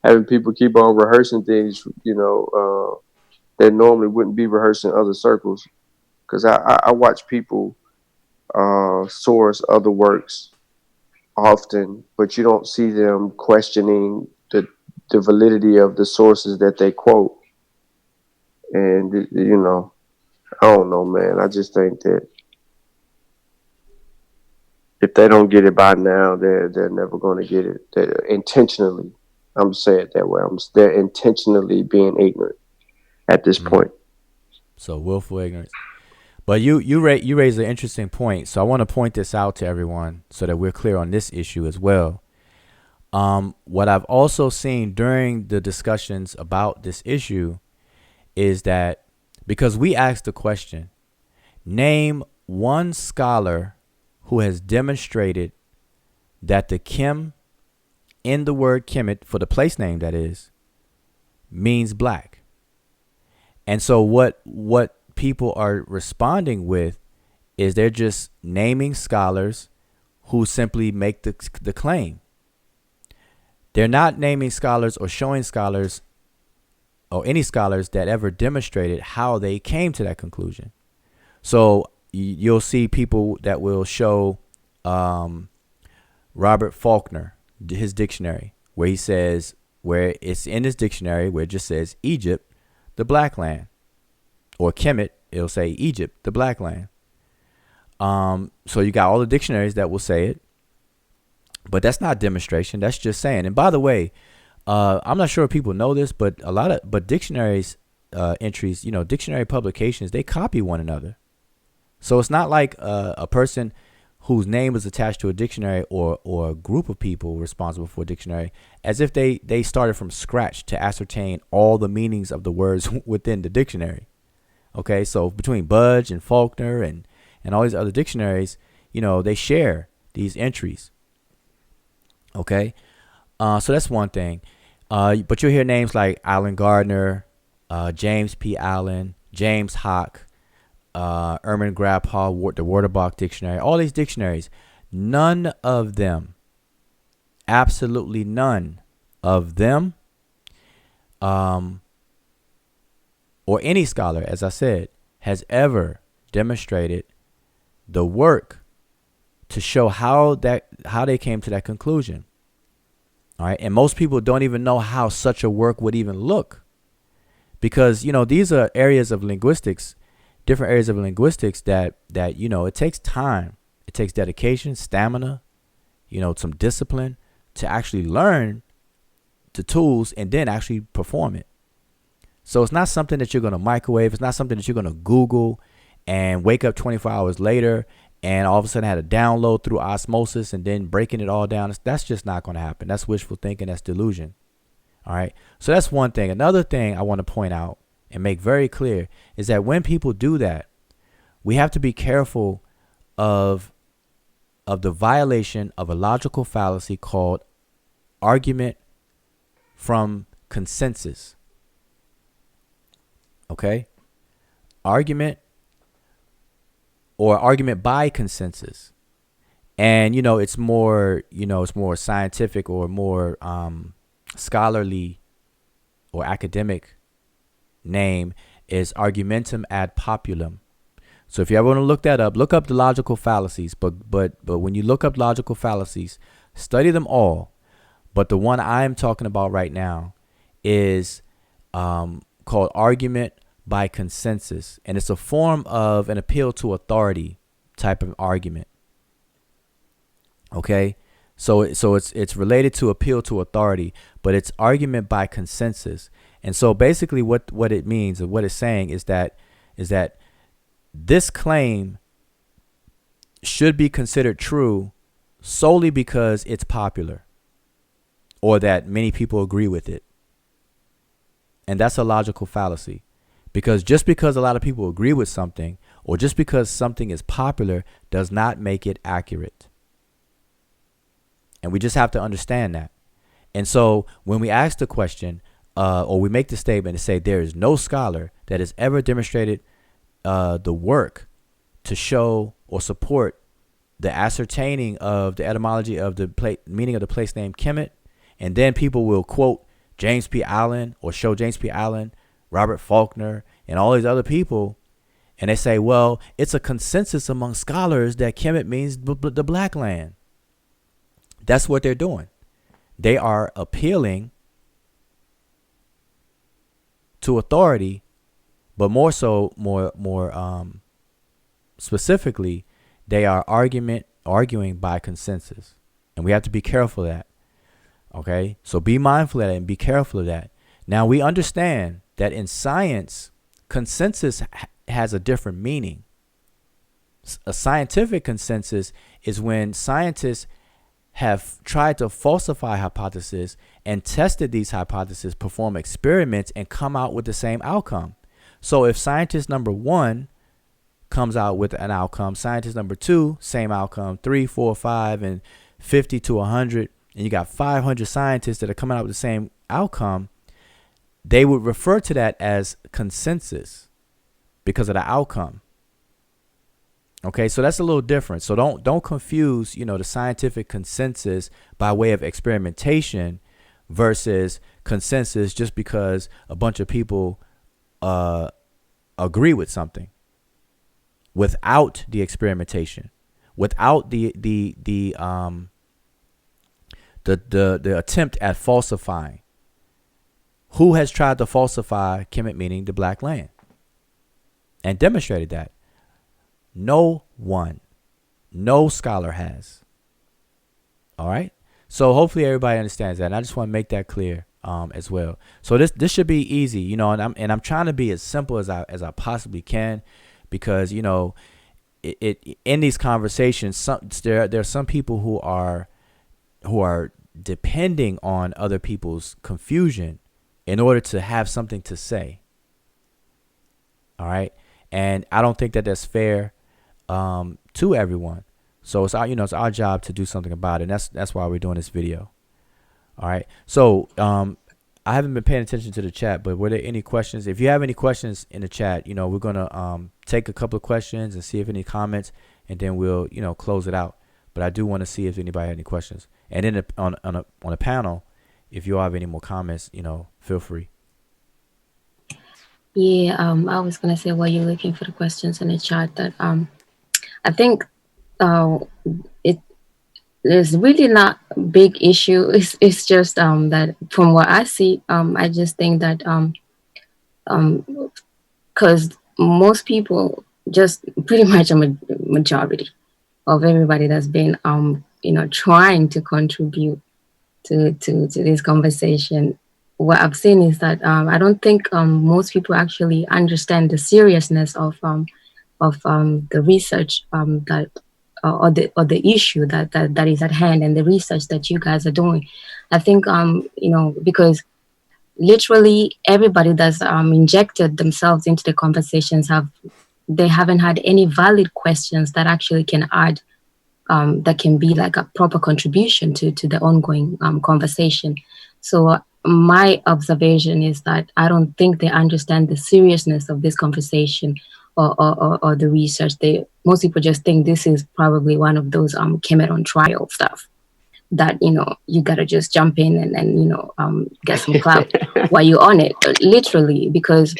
having people keep on rehearsing things, that normally wouldn't be rehearsed in other circles. Because I watch people source other works often, but you don't see them questioning the validity of the sources that they quote. And I don't know, man. I just think that if they don't get it by now, they're never going to get it. They're intentionally, I'm saying it that way. They're intentionally being ignorant at this point. So willful ignorance. But you raise an interesting point. So I want to point this out to everyone so that we're clear on this issue as well. What I've also seen during the discussions about this issue is that, because we asked the question, name one scholar who has demonstrated that the Kim in the word Kemet, for the place name that is, means black. And so what people are responding with is they're just naming scholars who simply make the claim. They're not naming scholars or showing scholars or any scholars that ever demonstrated how they came to that conclusion. So you'll see people that will show Robert Faulkner, his dictionary, where he says, where it's in his dictionary where it just says Egypt, the black land, or Kemet, it'll say Egypt, the black land. So you got all the dictionaries that will say it, but that's not demonstration. That's just saying. And by the way, I'm not sure if people know this, but dictionaries entries, dictionary publications, they copy one another. So it's not like a person whose name is attached to a dictionary or a group of people responsible for a dictionary, as if they started from scratch to ascertain all the meanings of the words within the dictionary. Okay, so between Budge and Faulkner and all these other dictionaries, they share these entries. Okay, so that's one thing. But you'll hear names like Alan Gardner, James P. Allen, James Hock, Erman Grabhall, the Wörterbuch Dictionary, all these dictionaries, none of them, absolutely none of them, or any scholar, as I said, has ever demonstrated the work to show how they came to that conclusion. All right, and most people don't even know how such a work would even look, because these are areas of linguistics, different areas of linguistics that it takes time, it takes dedication, stamina, some discipline to actually learn the tools and then actually perform it. So it's not something that you're going to microwave. It's not something that you're going to Google and wake up 24 hours later and all of a sudden had a download through osmosis and then breaking it all down. That's just not going to happen. That's wishful thinking. That's delusion. All right. So that's one thing. Another thing I want to point out and make very clear is that when people do that, we have to be careful of the violation of a logical fallacy called argument from consensus. Okay? Argument or argument by consensus. And it's more, it's more scientific or more scholarly or academic name is argumentum ad populum. So if you ever want to look that up, look up the logical fallacies. But when you look up logical fallacies, study them all. But the one I am talking about right now is called argument by consensus, and it's a form of an appeal to authority type of argument. Okay, so it's related to appeal to authority, but it's argument by consensus. And so basically what it means and what it's saying is that this claim should be considered true solely because it's popular or that many people agree with it. And that's a logical fallacy, because just because a lot of people agree with something or just because something is popular does not make it accurate. And we just have to understand that. And so when we ask the question or we make the statement to say there is no scholar that has ever demonstrated the work to show or support the ascertaining of the etymology of the meaning of the place name Kemet, and then people will quote James P. Allen or show James P. Allen, Robert Faulkner, and all these other people, and they say, well, it's a consensus among scholars that Kemet means the black land. That's what they're doing. They are appealing to authority, but more specifically, they are arguing by consensus, and we have to be careful of that. Okay, so be mindful of that and be careful of that. Now we understand that in science, consensus has a different meaning. A scientific consensus is when scientists have tried to falsify hypotheses and tested these hypotheses, perform experiments, and come out with the same outcome. So if scientist number 1 comes out with an outcome, scientist number 2, same outcome, 3, 4, 5, and 50 to 100, and you got 500 scientists that are coming out with the same outcome, they would refer to that as consensus because of the outcome. Okay, so that's a little different. So don't confuse, the scientific consensus by way of experimentation versus consensus just because a bunch of people agree with something without the experimentation, without the attempt at falsifying. Who has tried to falsify Kemet meaning the black land and demonstrated that? No one. No scholar has. All right. So hopefully everybody understands that. And I just want to make that clear. as well. So this should be easy, you know, and I'm trying to be as simple as I possibly can, because you know, it in these conversations, there are some people who are depending on other people's confusion in order to have something to say. All right, and I don't think that that's fair to everyone. So it's our, you know, it's our job to do something about it. And that's why we're doing this video. All right. So I haven't been paying attention to the chat, but were there any questions? If you have any questions in the chat, you know, we're gonna take a couple of questions and see if any comments, and then we'll, you know, close it out. But I do want to see if anybody had any questions. And then on a panel, if you all have any more comments, you know, feel free. Yeah, I was gonna say while you're looking for the questions in the chat that I think it there's really not a big issue. It's just that from what I see, I just think that because most people, just pretty much a majority of everybody that's been you know, trying to contribute to this conversation, what I've seen is that I don't think most people actually understand the seriousness of the research that or the issue that is at hand, and the research that you guys are doing. I think you know, because literally everybody that's injected themselves into the conversations they haven't had any valid questions that actually can add that can be like a proper contribution to the ongoing conversation. So my observation is that I don't think they understand the seriousness of this conversation or the research. Most people just think this is probably one of those Kemet on trial stuff that, you know, you gotta just jump in and you know, get some clout while you're on it, literally, because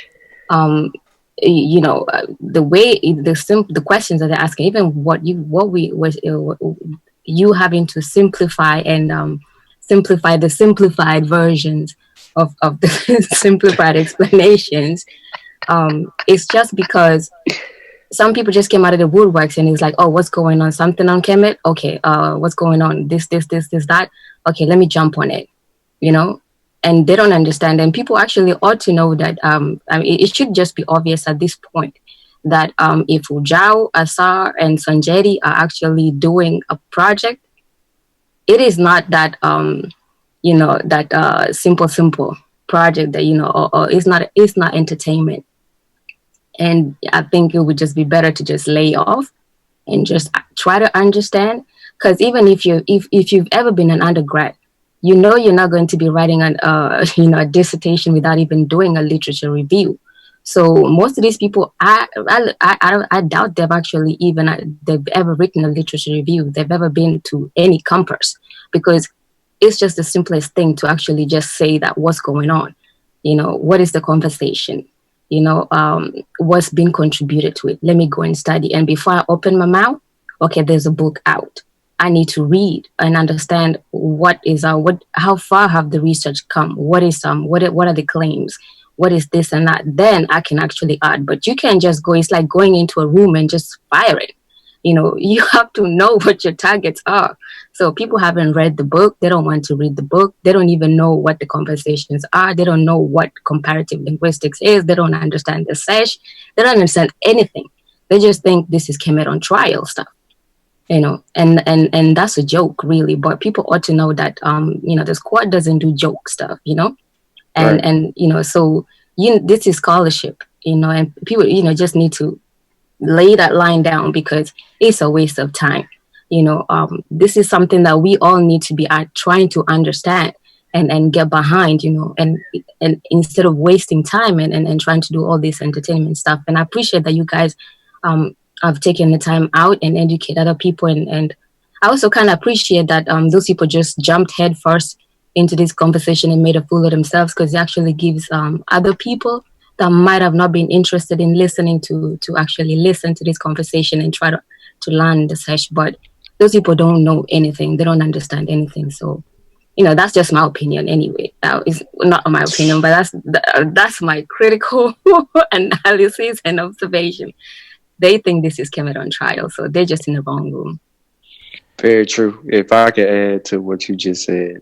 you know, the way the questions that they're asking, even what we was you having to simplify and simplify the simplified versions of the simplified explanations. It's just because some people just came out of the woodworks and it's like, oh, what's going on? Something on Kemet? Okay, what's going on? This, that. Okay, let me jump on it, you know? And they don't understand. And people actually ought to know that, I mean, it should just be obvious at this point that if Ujao, Asar, and Sanjeti are actually doing a project, it is not that, you know, that simple project that, you know, or it's not entertainment. And I think it would just be better to just lay off and just try to understand. Because even if you've ever been an undergrad, you know you're not going to be writing you know, a dissertation without even doing a literature review. So most of these people, I doubt they've ever written a literature review. They've ever been to any campus, because it's just the simplest thing to actually just say that what's going on. You know, what is the conversation? You know, what's been contributed to it? Let me go and study. And before I open my mouth, okay, there's a book out. I need to read and understand how far have the research come? What are the claims? What is this and that? Then I can actually add. But you can't just go. It's like going into a room and just firing. You know, you have to know what your targets are. So people haven't read the book. They don't want to read the book. They don't even know what the conversations are. They don't know what comparative linguistics is. They don't understand the Sesh. They don't understand anything. They just think this is Kemet on trial stuff, you know, and that's a joke, really. But people ought to know that, you know, the squad doesn't do joke stuff, you know, and you know, so this is scholarship, you know, and people, you know, just need to lay that line down, because it's a waste of time. You know, this is something that we all need to be trying to understand and get behind, you know, and instead of wasting time and trying to do all this entertainment stuff. And I appreciate that you guys have taken the time out and educate other people. And I also kind of appreciate that those people just jumped head first into this conversation and made a fool of themselves, because it actually gives other people that might have not been interested in listening to actually listen to this conversation and try to learn the Sesh. But those people don't know anything. They don't understand anything. So, you know, that's just my opinion anyway. It's not my opinion, but that's my critical analysis and observation. They think this is Kemet on trial, so they're just in the wrong room. Very true. If I could add to what you just said,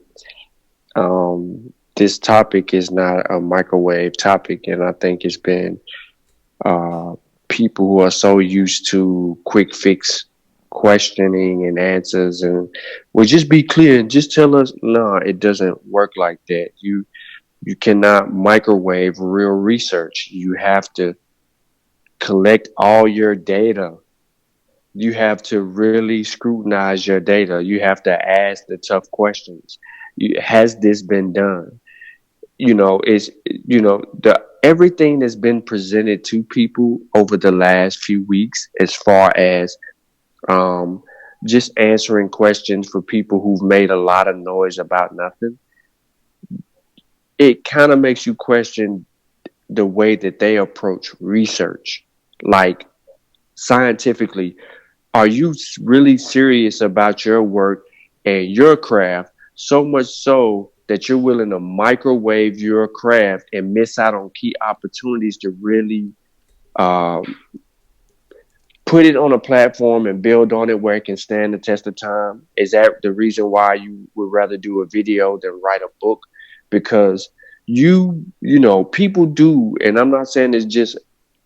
this topic is not a microwave topic, and I think it's been uh, people who are so used to quick fix questioning and answers, and well, just be clear and just tell us. No, it doesn't work like that. You cannot microwave real research. You have to collect all your data. You have to really scrutinize your data. You have to ask the tough questions. Has this been done? Is the everything that's been presented to people over the last few weeks, as far as um, just answering questions for people who've made a lot of noise about nothing. It kind of makes you question the way that they approach research. Like, scientifically, are you really serious about your work and your craft, so much so that you're willing to microwave your craft and miss out on key opportunities to really um, put it on a platform and build on it where it can stand the test of time? Is that the reason why you would rather do a video than write a book? Because people do, and I'm not saying it's just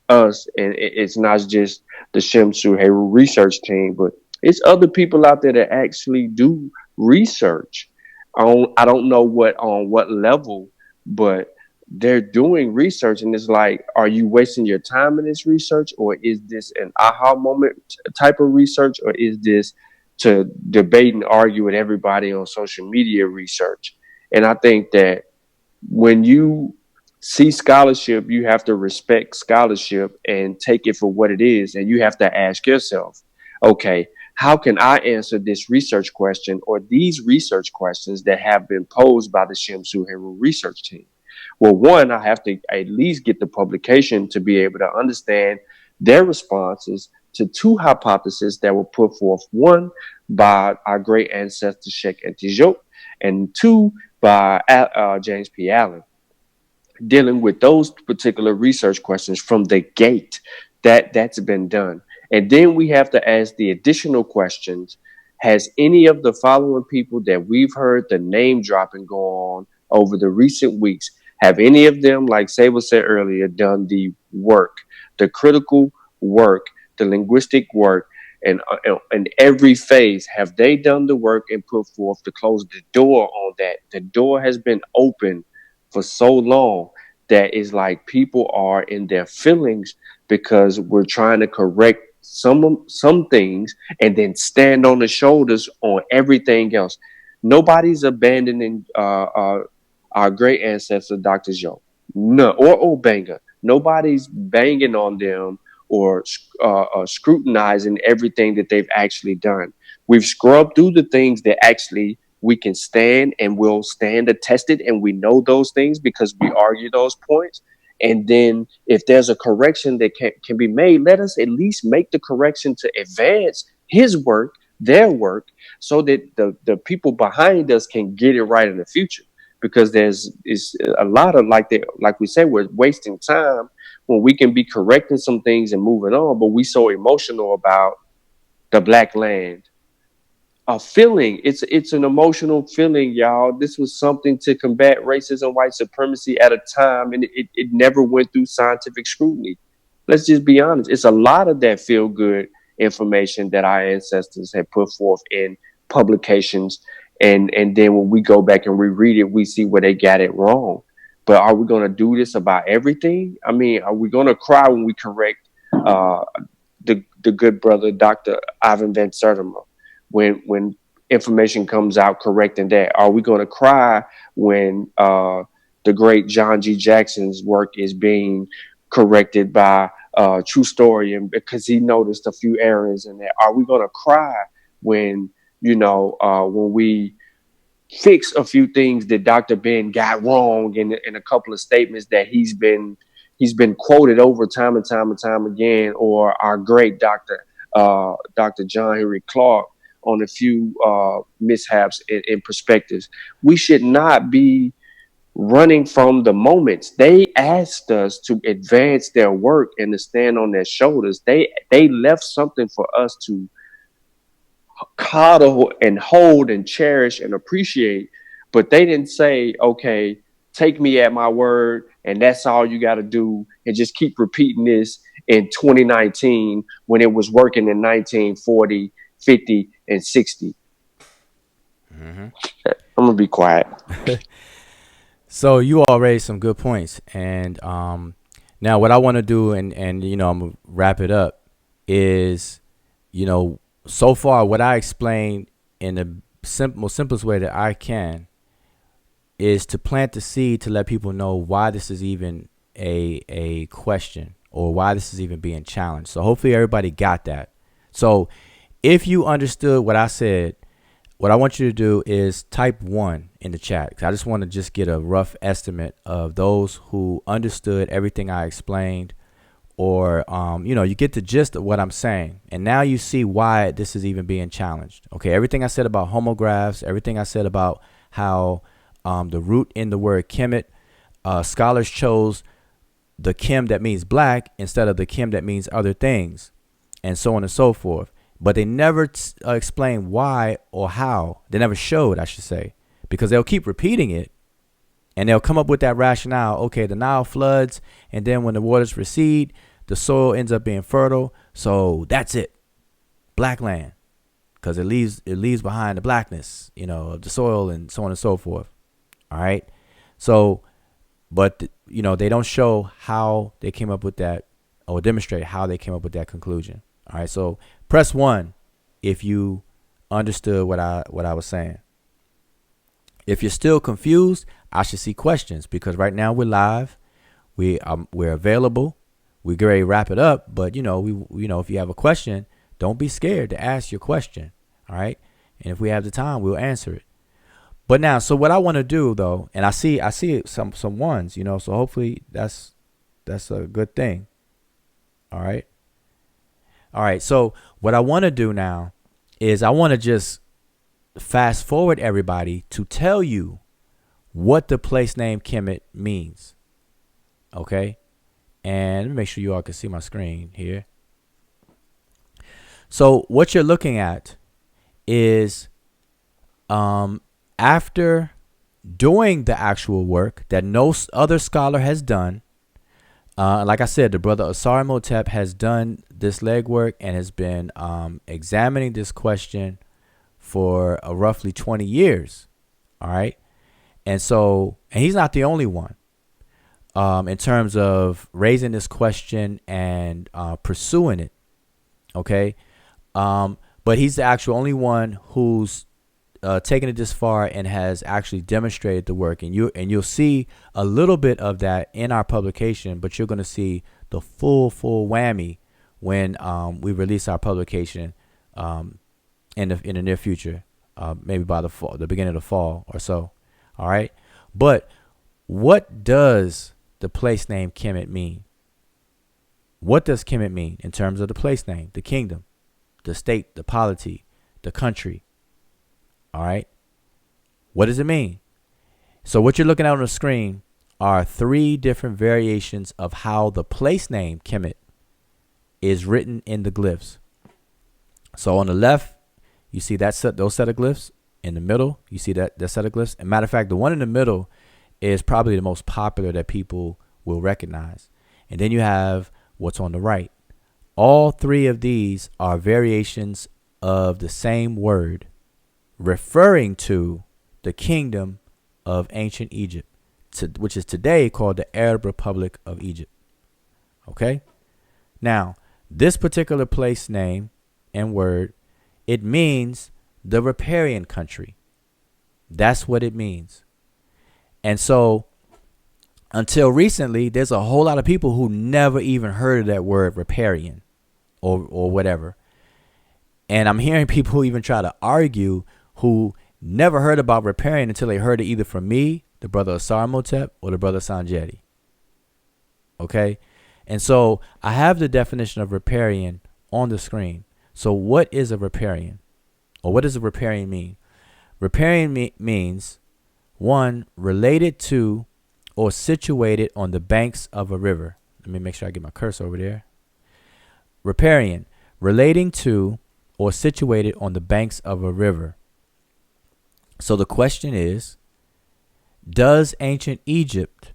us, and it's not just the Shimsu Haru research team, but it's other people out there that actually do research. I don't know on what level, but they're doing research, and it's like, are you wasting your time in this research, or is this an aha moment type of research, or is this to debate and argue with everybody on social media research? And I think that when you see scholarship, you have to respect scholarship and take it for what it is. And you have to ask yourself, okay, how can I answer this research question or these research questions that have been posed by the Shimsu Heru research team? Well, one, I have to at least get the publication to be able to understand their responses to two hypotheses that were put forth. One, by our great ancestor Sheikh Antijok, and two, by James P. Allen, dealing with those particular research questions from the gate. That's been done. And then we have to ask the additional questions. Has any of the following people that we've heard the name dropping go on over the recent weeks, have any of them, like Sable said earlier, done the work, the critical work, the linguistic work, and every phase? Have they done the work and put forth to close the door on that? The door has been open for so long that is like people are in their feelings because we're trying to correct some things and then stand on the shoulders on everything else. Nobody's abandoning our great ancestor Dr. Joe, no, or Obanga. Nobody's banging on them or scrutinizing everything that they've actually done. We've scrubbed through the things that actually we can stand and will stand attested, and we know those things because we argue those points. And then if there's a correction that can be made, let us at least make the correction to advance his work, their work, so that the people behind us can get it right in the future. Because there's is a lot of, like we say, we're wasting time when we can be correcting some things and moving on, but we so emotional about the black land. A feeling. It's an emotional feeling, y'all. This was something to combat racism, white supremacy at a time, and it never went through scientific scrutiny. Let's just be honest. It's a lot of that feel good information that our ancestors had put forth in publications, and then when we go back and reread it, we see where they got it wrong. But are we going to do this about everything? I mean, are we going to cry when we correct uh, the good brother Dr. Ivan Van Sertima when information comes out correcting that? Are we going to cry when the great John G. Jackson's work is being corrected by True Story, and because he noticed a few errors in there? Are we going to cry when when we fix a few things that Dr. Ben got wrong in a couple of statements that he's been quoted over time and time and time again, or our great Dr. John Henry Clark on a few mishaps in perspectives? We should not be running from the moments. They asked us to advance their work and to stand on their shoulders. They left something for us to coddle and hold and cherish and appreciate, but they didn't say, okay, take me at my word, and that's all you got to do, and just keep repeating this in 2019 when it was working in 1940, 50, and 60. I'm gonna be quiet. So you all raised some good points, and now what I want to do, and I'm gonna wrap it up, is so far what I explained in the most simplest way that I can is to plant the seed to let people know why this is even a question, or why this is even being challenged. So hopefully everybody got that. So if you understood what I said, what I want you to do is type 1 in the chat. 'Cause I just want to just get a rough estimate of those who understood everything I explained, or you get the gist of what I'm saying, and now you see why this is even being challenged. Okay, everything I said about homographs, everything I said about how the root in the word Kemet, scholars chose the Kim that means black instead of the Kim that means other things, and so on and so forth. But they never explain why or how. They never showed, I should say, because they'll keep repeating it, and they'll come up with that rationale. Okay, the Nile floods, and then when the waters recede, the soil ends up being fertile. So that's it, black land, because it leaves behind the blackness, of the soil, and so on and so forth. All right. So, but they don't show how they came up with that, or demonstrate how they came up with that conclusion. All right. So press 1 if you understood what I was saying. If you're still confused, I should see questions, because right now we're live. We're available. We're ready to wrap it up. But if you have a question, don't be scared to ask your question. All right. And if we have the time, we'll answer it. But now, so what I want to do though, and I see some ones, so hopefully that's a good thing. All right. All right. So what I want to do now is I want to just fast forward everybody to tell you what the place name Kemet means. Okay. And let me make sure you all can see my screen here. So what you're looking at is after doing the actual work that no other scholar has done. Like I said, the brother Asar Motep has done this legwork and has been examining this question for roughly 20 years. All right. And he's not the only one in terms of raising this question and pursuing it. Okay. But he's the actual only one who's taken it this far and has actually demonstrated the work, and you'll see a little bit of that in our publication, but you're going to see the full whammy when we release our publication in the near future, maybe by the beginning of the fall or so. All right. But what does the place name Kemet mean? What does Kemet mean in terms of the place name, the kingdom, the state, the polity, the country? All right. What does it mean? So what you're looking at on the screen are 3 different variations of how the place name Kemet is written in the glyphs. So on the left, you see those set of glyphs. In the middle, you see that set of glyphs. As a matter of fact, the one in the middle is probably the most popular that people will recognize. And then you have what's on the right. All 3 of these are variations of the same word, referring to the kingdom of ancient Egypt, which is today called the Arab Republic of Egypt. Okay. Now, this particular place name and word, it means the riparian country. That's what it means. And so until recently, there's a whole lot of people who never even heard of that word riparian or whatever. And I'm hearing people who even try to argue who never heard about riparian until they heard it either from me, the brother Asar Motep, or the brother Sanjeti. Okay. And so I have the definition of riparian on the screen. So what is a riparian? Or what does a riparian mean? Riparian means 1, related to or situated on the banks of a river. Let me make sure I get my cursor over there. Riparian, relating to or situated on the banks of a river. So the question is, Does ancient Egypt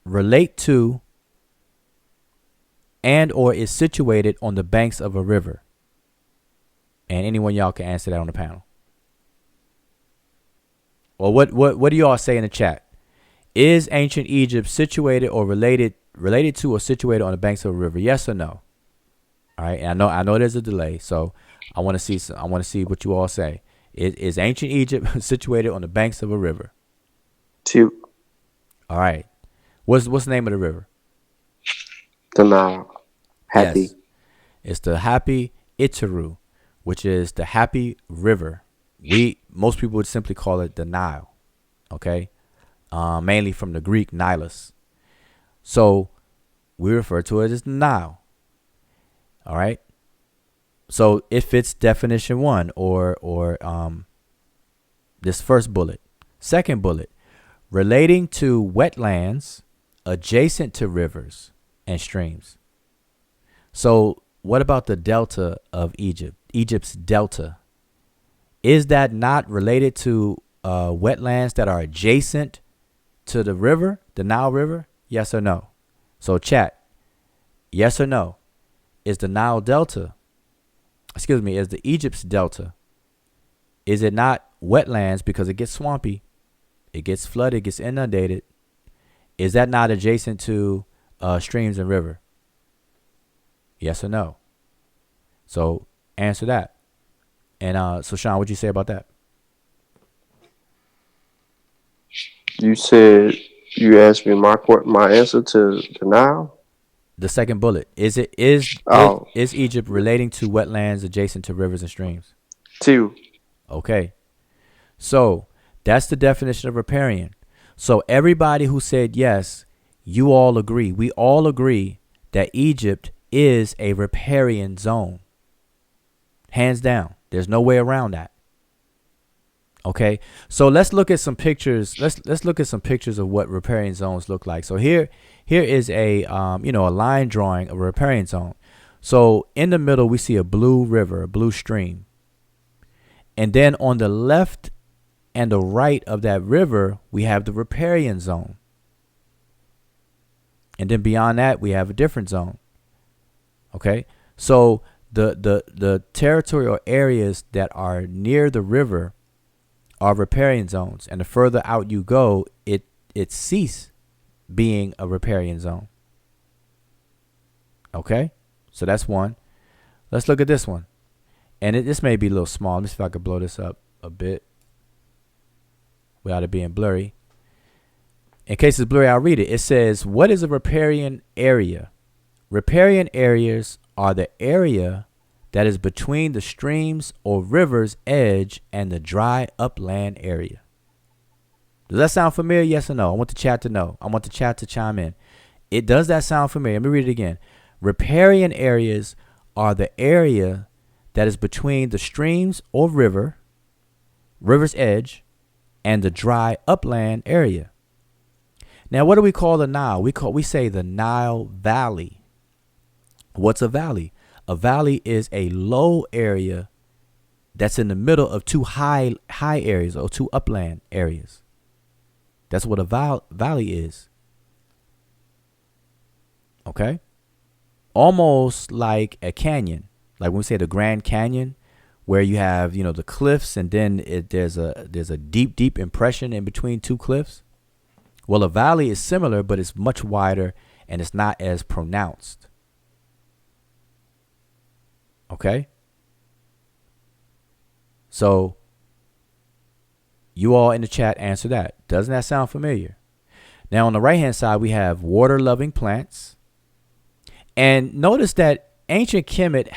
relate to and or is situated on the banks of a river? And anyone y'all can answer that on the panel. Or what do y'all say in the chat? Is ancient Egypt situated or related to or situated on the banks of a river? Yes or no? All right. And I know there's a delay, so I want to see what you all say. Is ancient Egypt situated on the banks of a river? 2. All right. What's the name of the river? The Nile. Happy. Yes. It's the Happy Itaru, which is the Happy River. Most people would simply call it the Nile. Okay. Mainly from the Greek Nilus. So we refer to it as the Nile. All right. So it fits definition 1 or this first bullet. Second bullet, relating to wetlands adjacent to rivers and streams. So what about the delta of Egypt? Egypt's delta. Is that not related to wetlands that are adjacent to the river, the Nile River? Yes or no? So chat, yes or no? Is the Nile Delta, is the Egypt's delta, is it not wetlands because it gets swampy, it gets flooded, it gets inundated? Is that not adjacent to streams and river? Yes or no? So answer that. And so Sean, what'd you say about that? You said you asked me my answer to the Nile. The second bullet. Is Egypt relating to wetlands adjacent to rivers and streams? 2. Okay. So that's the definition of riparian. So everybody who said yes, you all agree. We all agree that Egypt is a riparian zone. Hands down. There's no way around that. Okay. So let's look at some pictures. Let's look at some pictures of what riparian zones look like. So here is a a line drawing of a riparian zone. So in the middle we see a blue river, a blue stream. And then on the left and the right of that river, we have the riparian zone. And then beyond that, we have a different zone. Okay. So the territorial areas that are near the river are riparian zones, and the further out you go, it ceases being a riparian zone. Okay, so that's one. Let's look at this one, and this may be a little small. Let me see if I can blow this up a bit without it being blurry. In case it's blurry, I'll read it. It says, "What is a riparian area? Riparian areas are the area that is between the streams or river's edge and the dry upland area." Does that sound familiar? Yes or no? I want the chat to know. I want the chat to chime in. Does that sound familiar? Let me read it again. Riparian areas are the area that is between the streams or river's edge, and the dry upland area. Now, what do we call the Nile? We say the Nile Valley. What's a valley? A valley is a low area that's in the middle of two high areas or two upland areas. That's what a valley is. Okay? Almost like a canyon. Like when we say the Grand Canyon, where you have, the cliffs, and then there's a deep impression in between two cliffs. Well, a valley is similar, but it's much wider and it's not as pronounced. Okay? So you all in the chat answer that. Doesn't that sound familiar? Now on the right hand side, we have water loving plants. And notice that ancient Kemet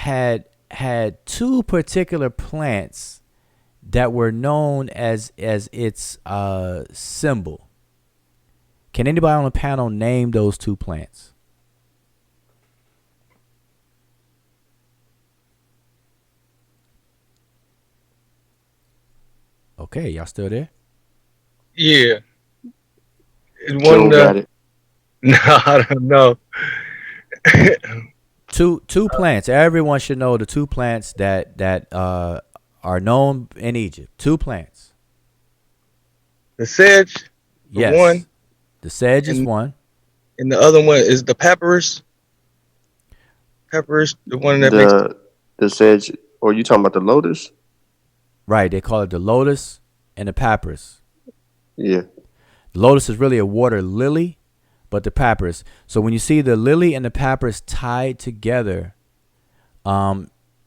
had two particular plants that were known as its symbol. Can anybody on the panel name those two plants? Okay, y'all still there? Yeah. Joe got it. No, I don't know. Two plants. Everyone should know the two plants that are known in Egypt. Two plants. The sedge for Yes. one, The sedge is and one. the other one is the papyrus. Papyrus, the one that makes. The sedge, or you talking about the lotus? Right. They call it the lotus and the papyrus. Yeah. The lotus is really a water lily, but the papyrus. So when you see the lily and the papyrus tied together,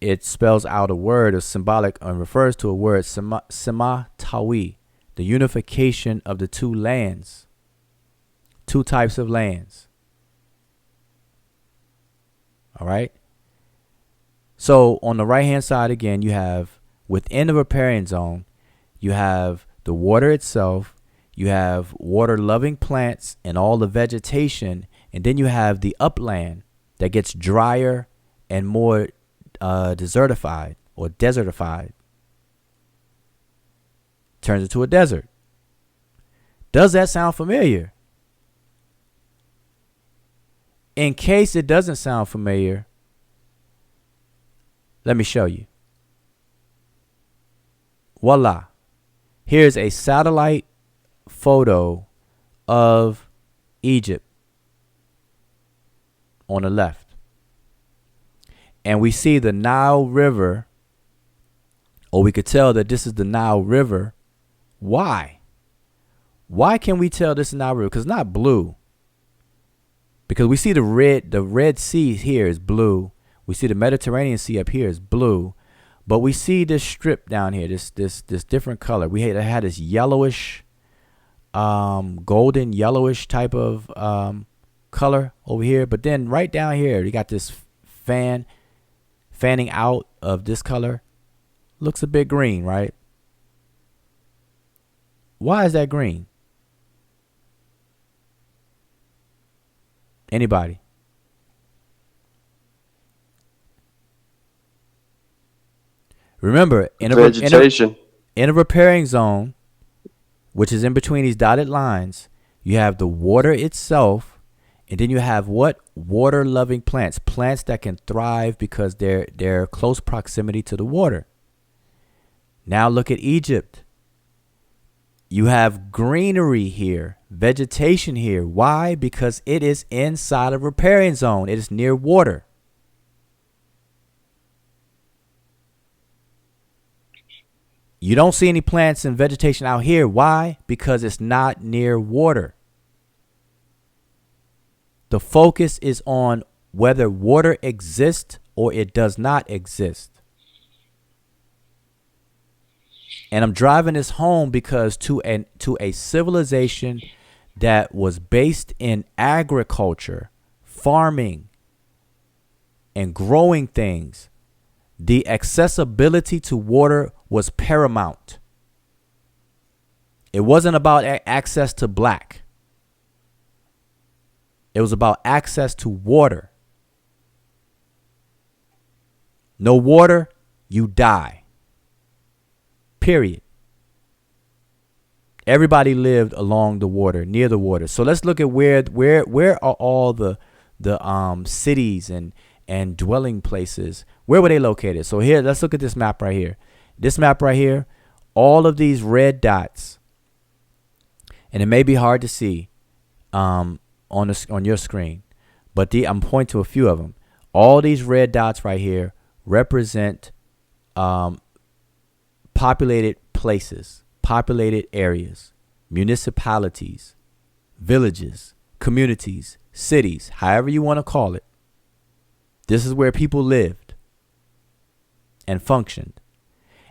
it spells out a word, a symbolic, and refers to a word, Tawi, the unification of the two lands, two types of lands. All right. So on the right hand side again, you have within the riparian zone, you have the water itself, you have water loving plants and all the vegetation, and then you have the upland that gets drier and more desertified or desertified. Turns into a desert. Does that sound familiar? In case it doesn't sound familiar, let me show you. Voila. Here's a satellite photo of Egypt on the left. And we see the Nile River, or we could tell that this is the Nile River. Why? Why can we tell this is Nile River? Because it's not blue. Because we see the Red Sea here is blue. We see the Mediterranean Sea up here is blue. But we see this strip down here, this different color. We had this yellowish, golden yellowish type of color over here. But then right down here, you got this fanning out of this color. Looks a bit green, right? Why is that green? Anybody? Remember, in a riparian zone, which is in between these dotted lines, you have the water itself, and then you have what? Water-loving plants. Plants that can thrive because they're close proximity to the water. Now look at Egypt. You have greenery here, vegetation here. Why? Because it is inside a riparian zone. It is near water. You don't see any plants and vegetation out here. Why? Because it's not near water. The focus is on whether water exists or it does not exist. And I'm driving this home because to a civilization that was based in agriculture, farming, and growing things, the accessibility to water was paramount. It wasn't about access to black. It was about access to water. No water, you die. Period. Everybody lived along the water, near the water. So let's look at where are all the cities and dwelling places. Where were they located? So here, let's look at this map right here. This map right here, all of these red dots, and it may be hard to see on your screen, but I'm pointing to a few of them. All these red dots right here represent populated places, populated areas, municipalities, villages, communities, cities, however you want to call it. This is where people lived and functioned.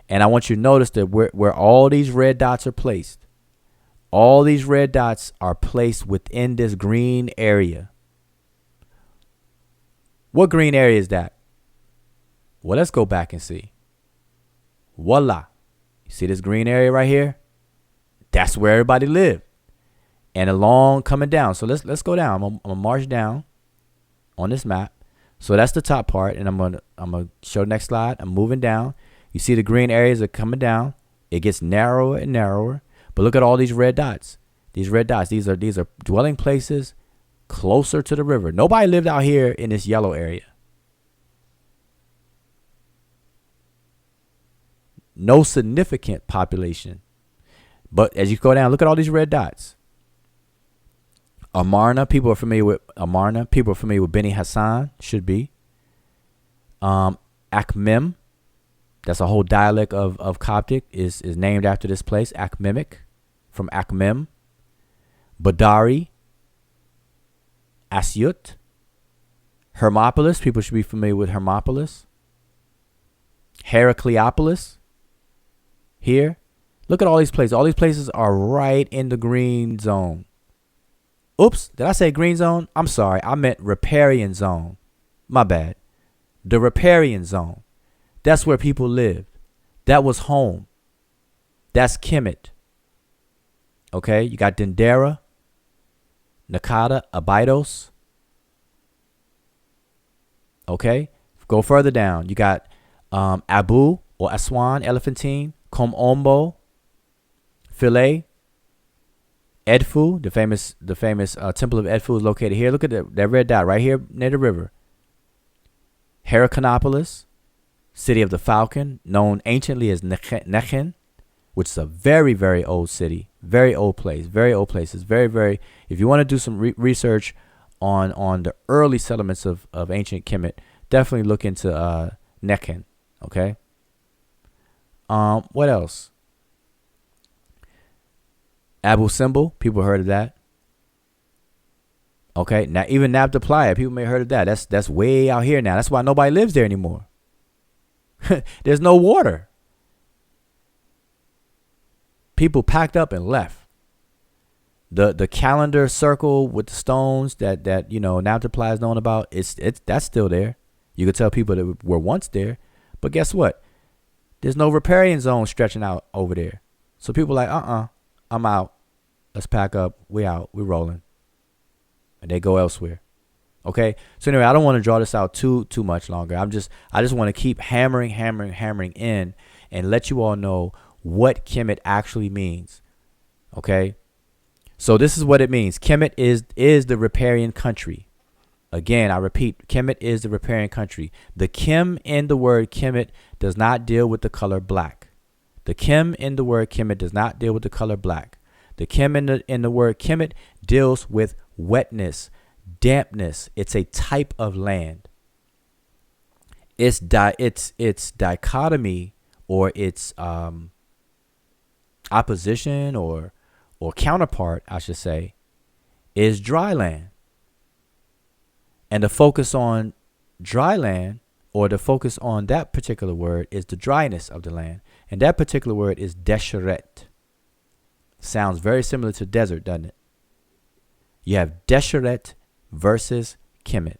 And I want you to notice that where all these red dots are placed, all these red dots are placed within this green area. What green area is that? Well, let's go back and see. Voila. You see this green area right here? That's where everybody lived. And along coming down. So let's go down. I'm gonna march down on this map. So that's the top part, and I'm gonna show the next slide. I'm moving down. You see the green areas are coming down. It gets narrower and narrower. But look at all these red dots. These red dots. These are dwelling places closer to the river. Nobody lived out here in this yellow area. No significant population. But as you go down, look at all these red dots. Amarna, people are familiar with Amarna. People are familiar with Beni Hassan, should be. Akhmim, that's a whole dialect of Coptic, is named after this place. Akhmimic, from Akhmim. Badari, Asyut. Hermopolis, people should be familiar with Hermopolis. Heracleopolis, here. Look at all these places. All these places are right in the green zone. Oops, did I say green zone? I'm sorry, I meant riparian zone. My bad. The riparian zone. That's where people lived. That was home. That's Kemet. Okay, you got Dendera, Nakada, Abydos. Okay, go further down. You got Abu or Aswan, Elephantine, Komombo, Philae, Edfu, the famous temple of Edfu is located here. Look at that red dot right here near the river. Heracleopolis, city of the falcon, known anciently as Nechen, which is a very, very old city, very old place, very old places, very, very. If you want to do some research on the early settlements of ancient Kemet, definitely look into Nechen. Okay. What else? Abu Simbel, people heard of that. Okay, now even Nabta Playa, people may have heard of that. That's way out here now. That's why nobody lives there anymore. There's no water. People packed up and left. The calendar circle with the stones that Nabta Playa is known about, that's still there. You could tell people that were once there, but guess what? There's no riparian zone stretching out over there. So people are like, I'm out. Let's pack up. We out. We rolling. And they go elsewhere. Okay. So anyway, I don't want to draw this out too much longer. I just want to keep hammering in and let you all know what Kemet actually means. Okay. So this is what it means. Kemet is the riparian country. Again, I repeat, Kemet is the riparian country. The Kem in the word Kemet does not deal with the color black. The Kem in the word Kemet does not deal with the color black. The Kem in the word Kemet deals with wetness, dampness. It's a type of land. Its dichotomy or its opposition or counterpart, I should say, is dry land. And the focus on dry land, or the focus on that particular word, is the dryness of the land. And that particular word is desheret. Sounds very similar to desert, doesn't it? You have desheret versus Kemet.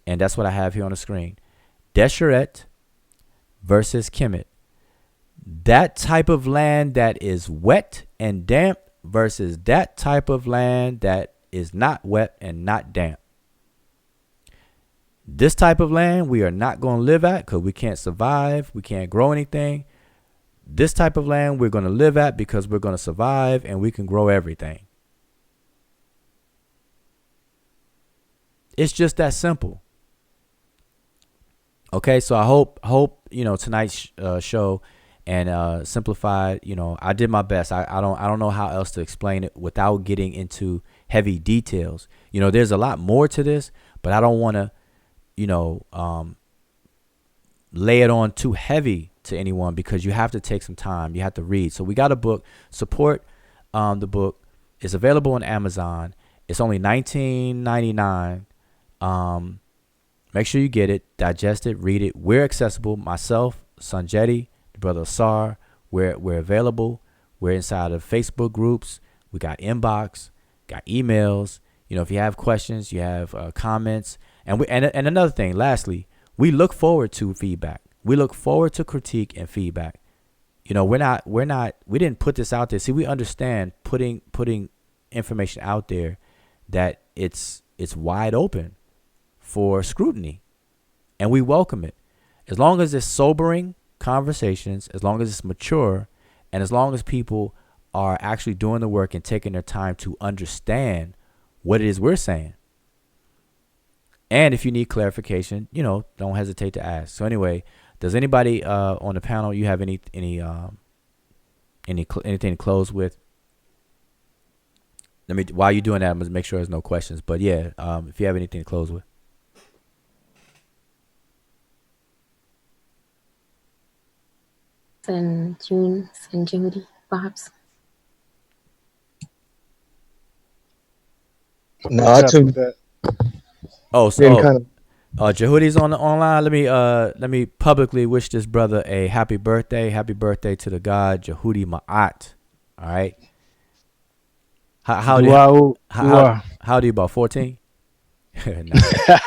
And that's what I have here on the screen. Desheret versus Kemet. That type of land that is wet and damp versus that type of land that is not wet and not damp. This type of land we are not going to live at because we can't survive. We can't grow anything. This type of land we're going to live at because we're going to survive and we can grow everything. It's just that simple. Okay, so I hope tonight's show and Simplified, I did my best. I don't know how else to explain it without getting into heavy details. There's a lot more to this, but I don't want to lay it on too heavy to anyone because you have to take some time. You have to read. So we got a book. Support the book. It's available on Amazon. It's only $19.99. Make sure you get it, digest it, read it. We're accessible. Myself, Sanjetti, the brother Asar, we're available. We're inside of Facebook groups. We got inbox, got emails. If you have questions, you have comments. And another thing, lastly, we look forward to feedback. We look forward to critique and feedback. We didn't put this out there. See, we understand putting information out there that it's wide open for scrutiny, and we welcome it. As long as it's sobering conversations, as long as it's mature, and as long as people are actually doing the work and taking their time to understand what it is we're saying. And if you need clarification, don't hesitate to ask. So anyway, does anybody on the panel, you have any Anything to close with? While you're doing that, I'm gonna make sure there's no questions. But yeah, if you have anything to close with. And June and Jody, perhaps. No, I too. Oh, Getting so kind of. Jehudi's on the online. Let me publicly wish this brother a happy birthday. Happy birthday to the God Jehudi Ma'at. All right. How old are you? About 14?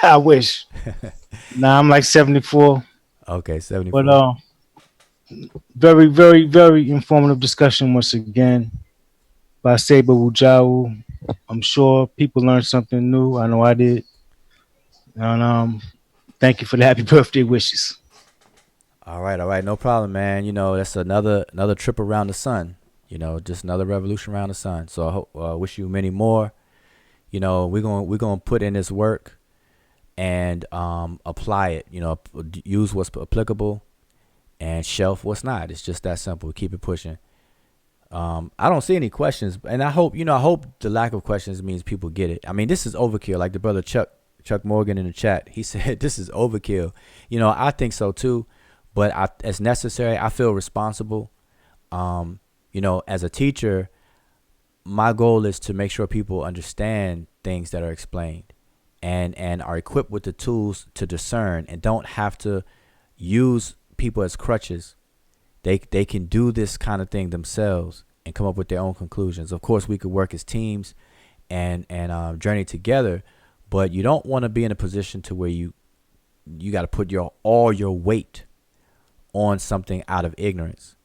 I wish. Nah, I'm like 74. Okay, 74. But very, very, very informative discussion once again by Saber Wujau. I'm sure people learned something new. I know I did. And thank you for the happy birthday wishes. All right, no problem, man. You know, that's another trip around the sun. You know, just another revolution around the sun. So I hope, wish you many more. You know, we're gonna put in this work and apply it. You know, use what's applicable and shelf what's not. It's just that simple. Keep it pushing. I don't see any questions, and I hope the lack of questions means people get it. I mean, this is overkill. Like the brother Chuck Morgan in the chat, he said this is overkill. You know, I think so too, but it's necessary. I feel responsible. You know, as a teacher, my goal is to make sure people understand things that are explained and are equipped with the tools to discern and don't have to use people as crutches. They can do this kind of thing themselves and come up with their own conclusions. Of course, we could work as teams and journey together, but you don't want to be in a position to where you got to put all your weight on something out of ignorance.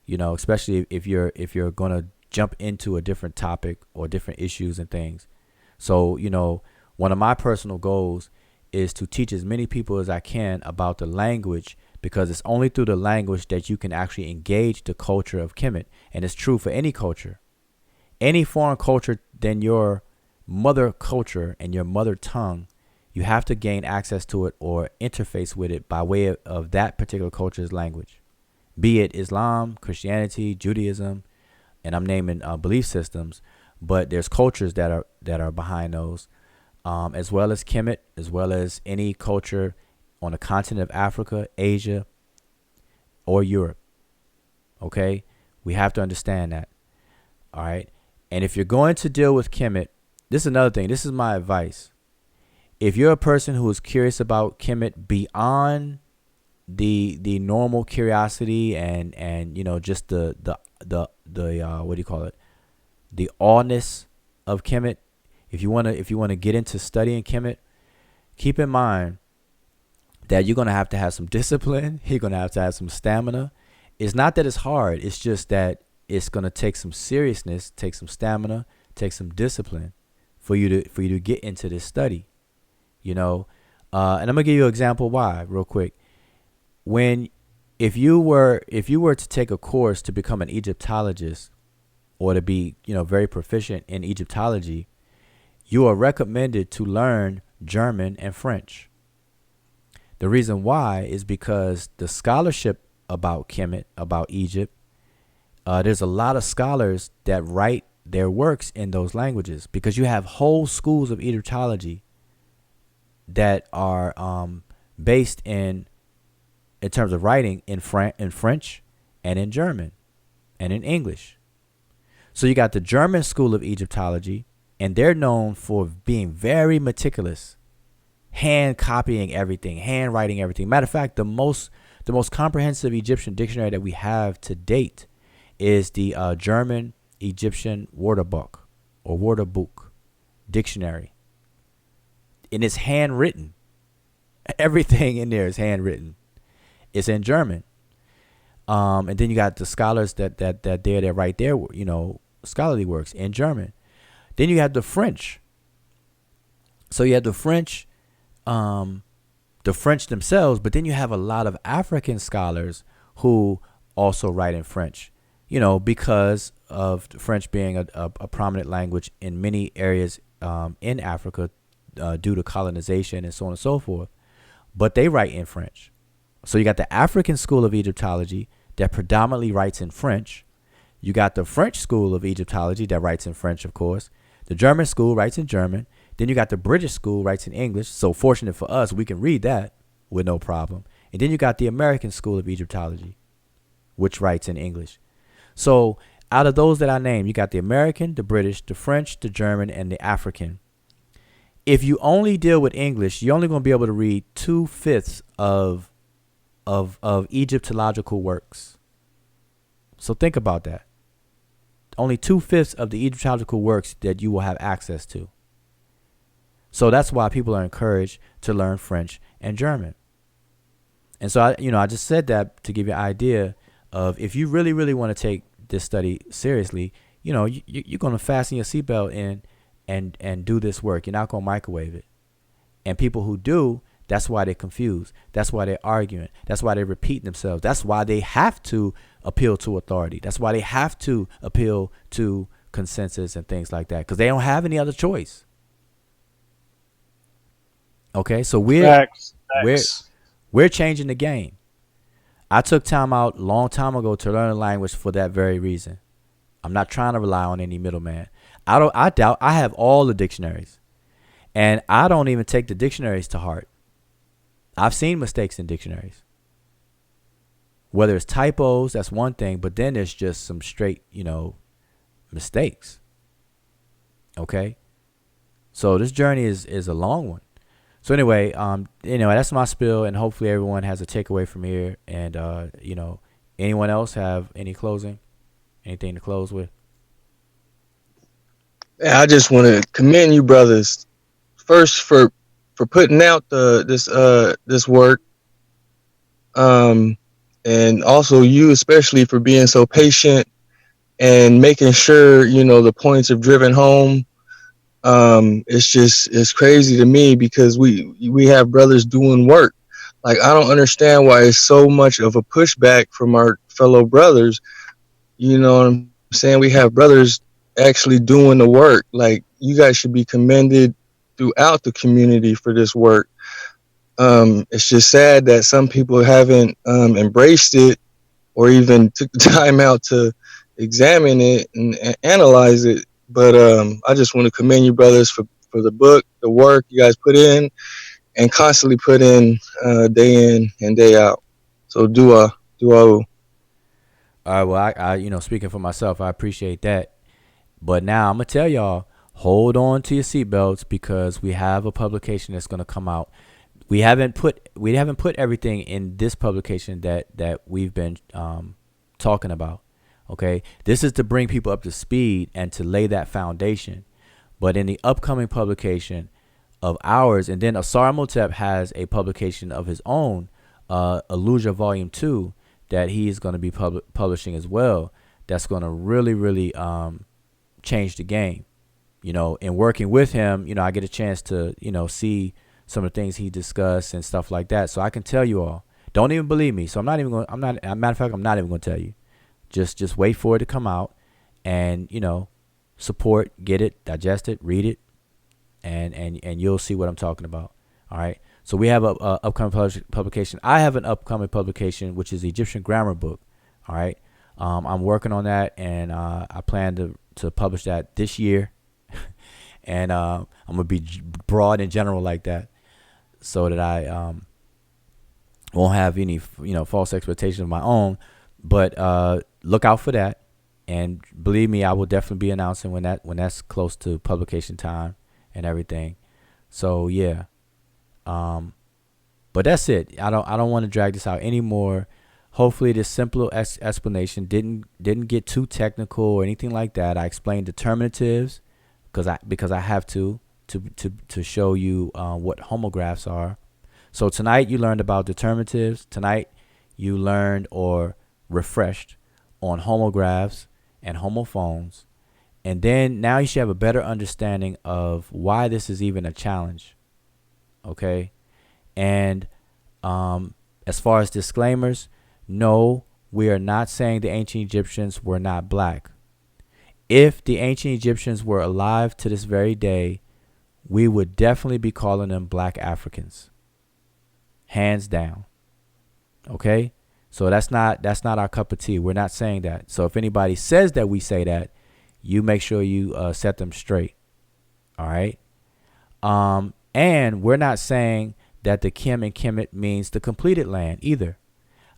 You know, especially if you're going to jump into a different topic or different issues and things. So, you know, one of my personal goals is to teach as many people as I can about the language, because it's only through the language that you can actually engage the culture of Kemet. And it's true for any culture. Any foreign culture than your mother culture and your mother tongue, you have to gain access to it or interface with it by way of that particular culture's language. Be it Islam, Christianity, Judaism, and I'm naming belief systems, but there's cultures that are behind those, as well as Kemet, as well as any culture on the continent of Africa, Asia, or Europe. Okay, we have to understand that. All right, and if you're going to deal with Kemet, this is another thing. This is my advice. If you're a person who is curious about Kemet beyond the normal curiosity and you know, just the what do you call it, the awness of Kemet, if you want to get into studying Kemet, keep in mind that you're going to have some discipline. You're going to have some stamina. It's not that it's hard, it's just that it's going to take some seriousness, take some stamina, take some discipline for you to get into this study, you know. And I'm gonna give you an example why real quick. If you were to take a course to become an Egyptologist or to be, you know, very proficient in Egyptology, you are recommended to learn German and French. The reason why is because the scholarship about Kemet, about Egypt, there's a lot of scholars that write their works in those languages, because you have whole schools of Egyptology that are based in terms of writing in French and in German and in English. So you got the German school of Egyptology, and they're known for being very meticulous, hand copying everything, hand writing everything. Matter of fact, the most comprehensive Egyptian dictionary that we have to date is the German Egyptian Wörterbuch or Wörterbuch dictionary. And it's handwritten. Everything in there is handwritten. It's in German. And then you got the scholars that write their, you know, scholarly works in German. Then you have the French. So you have the French themselves, but then you have a lot of African scholars who also write in French, you know, because of French being a prominent language in many areas in Africa due to colonization and so on and so forth. But they write in French. So you got the African school of Egyptology that predominantly writes in French. You got the French school of Egyptology that writes in French, of course. The German school writes in German. Then you got the British school writes in English. So fortunate for us, we can read that with no problem. And then you got the American school of Egyptology, which writes in English. So out of those that I named, you got the American, the British, the French, the German, and the African. If you only deal with English, you're only going to be able to read 2/5 of Egyptological works. So think about that. Only 2/5 of the Egyptological works that you will have access to. So that's why people are encouraged to learn French and German. And so I just said that to give you an idea of, if you really, really want to take this study seriously, you're going to fasten your seatbelt in and do this work. You're not going to microwave it. And people who do, that's why they're confused. That's why they're arguing. That's why they're repeating themselves. That's why they have to appeal to authority. That's why they have to appeal to consensus and things like that, because they don't have any other choice. Okay, so we're changing the game. I took time out a long time ago to learn a language for that very reason. I'm not trying to rely on any middleman. I doubt I have all the dictionaries, and I don't even take the dictionaries to heart. I've seen mistakes in dictionaries. Whether it's typos, that's one thing, but then there's just some straight, mistakes. Okay? So this journey is a long one. So anyway, that's my spiel, and hopefully everyone has a takeaway from here. And anyone else have anything to close with? Yeah, I just want to commend you brothers first for putting out this work, and also you especially for being so patient and making sure the points are driven home. It's crazy to me because we have brothers doing work. Like, I don't understand why it's so much of a pushback from our fellow brothers. You know what I'm saying? We have brothers actually doing the work. Like, you guys should be commended throughout the community for this work. It's just sad that some people haven't embraced it or even took the time out to examine it and analyze it. But I just want to commend you brothers for the book, the work you guys put in, and constantly put in day in and day out. So dua. All right. Well, I speaking for myself, I appreciate that. But now I'm gonna tell y'all, hold on to your seatbelts, because we have a publication that's gonna come out. We haven't put everything in this publication that we've been talking about. Okay, this is to bring people up to speed and to lay that foundation. But in the upcoming publication of ours, and then Asar Motep has a publication of his own, Illusia Volume 2, that he's going to be publishing as well. That's going to really, really change the game. In working with him, I get a chance to, see some of the things he discussed and stuff like that. So I can tell you all. Don't even believe me. So matter of fact, I'm not even going to tell you. Just wait for it to come out, and support, get it, digest it, read it, and you'll see what I'm talking about. All right. So we have a upcoming publication. I have an upcoming publication, which is the Egyptian grammar book. All right. I'm working on that, and I plan to publish that this year, and I'm gonna be broad and general like that, so that I won't have any false expectations of my own. But look out for that, and believe me, I will definitely be announcing when that's close to publication time and everything. So yeah, but that's it. I don't want to drag this out anymore. Hopefully, this simple explanation didn't get too technical or anything like that. I explained determinatives because I have to show you what homographs are. So tonight you learned about determinatives. Tonight you learned or refreshed on homographs and homophones, and then now you should have a better understanding of why this is even a challenge. Okay, and as far as disclaimers, no, we are not saying the ancient Egyptians were not black. If the ancient Egyptians were alive to this very day, we would definitely be calling them black Africans, hands down. Okay. So that's not our cup of tea. We're not saying that. So if anybody says that we say that, you make sure you set them straight. All right. And we're not saying that the Kim and Kemet means the completed land either.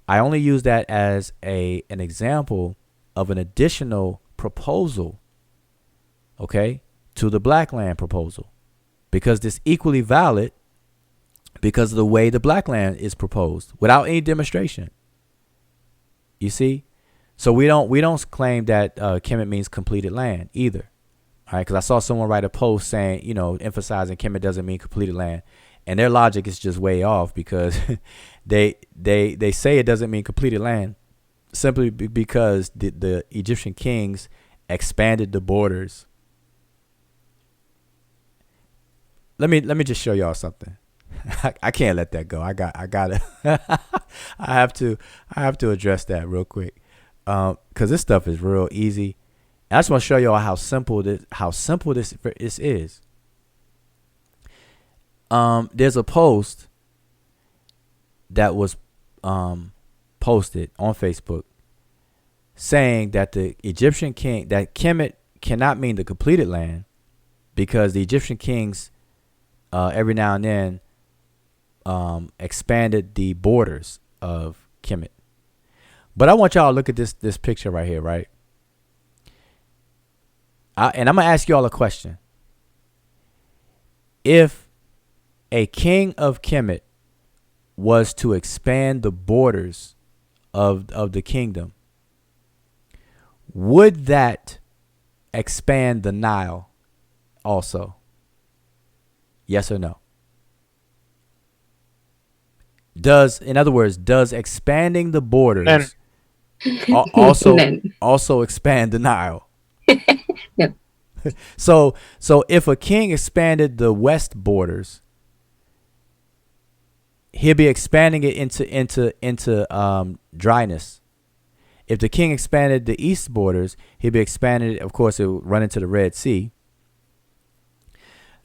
I only use that as an example of an additional proposal, okay, to the black land proposal, because this equally valid because of the way the black land is proposed without any demonstration. You see? So we don't claim that Kemet means completed land either. All right, because I saw someone write a post saying, emphasizing Kemet doesn't mean completed land, and their logic is just way off because they say it doesn't mean completed land simply because the Egyptian kings expanded the borders. Let me just show y'all something. I can't let that go. I gotta I have to address that real quick because this stuff is real easy. I just want to show y'all how simple this is. There's a post that was posted on Facebook saying that the Egyptian king, that Kemet cannot mean the completed land because the Egyptian kings every now and then expanded the borders of Kemet. But I want y'all to look at this picture right here, right? And I'm going to ask y'all a question. If a king of Kemet was to expand the borders of the kingdom, would that expand the Nile also? Yes or no? In other words, does expanding the borders also expand the Nile? No. So if a king expanded the west borders, he'll be expanding it into dryness. If the king expanded the east borders, he'll be expanding it. Of course, it will run into the Red Sea.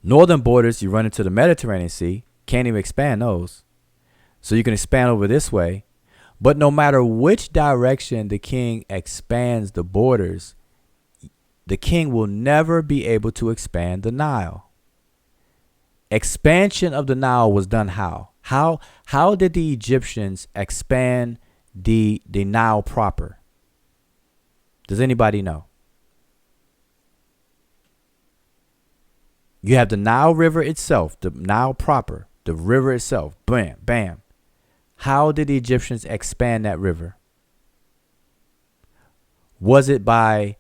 Northern borders, you run into the Mediterranean Sea. Can't even expand those. So you can expand over this way. But no matter which direction the king expands the borders, the king will never be able to expand the Nile. Expansion of the Nile was done how? How did the Egyptians expand the Nile proper? Does anybody know? You have the Nile River itself, the Nile proper, the river itself. Bam, bam. How did the Egyptians expand that river? Was it by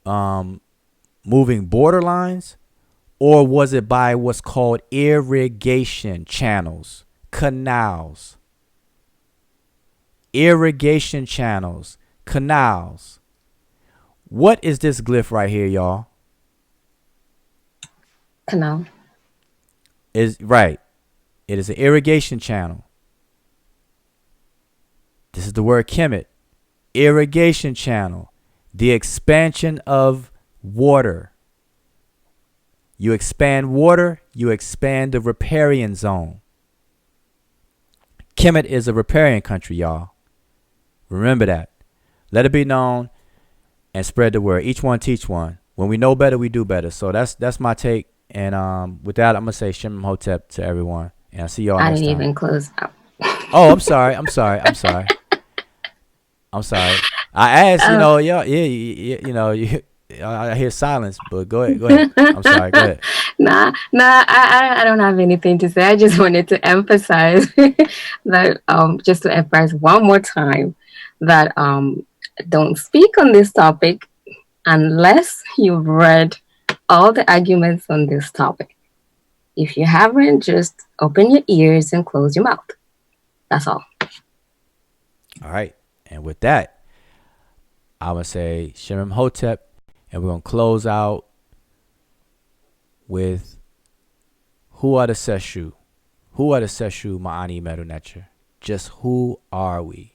moving borderlines, or was it by what's called irrigation channels, canals? Irrigation channels, canals. What is this glyph right here, y'all? Canal. Is right. It is an irrigation channel. This is the word Kemet. Irrigation channel. The expansion of water. You expand water, you expand the riparian zone. Kemet is a riparian country, y'all. Remember that. Let it be known and spread the word. Each one teach one. When we know better, we do better. So that's my take. And with that, I'm gonna say Shem Hotep to everyone. And I'll see y'all next time. I didn't even close out. Oh, I'm sorry. I asked, I hear silence, but go ahead. I'm sorry, go ahead. Nah, I don't have anything to say. I just wanted to emphasize that, just to emphasize one more time that don't speak on this topic unless you've read all the arguments on this topic. If you haven't, just open your ears and close your mouth. That's all. All right. And with that, I'm going to say Shem Hotep, and we're going to close out with who are the Seshu? Who are the Seshu, Ma'ani Medu Netcher? Just who are we?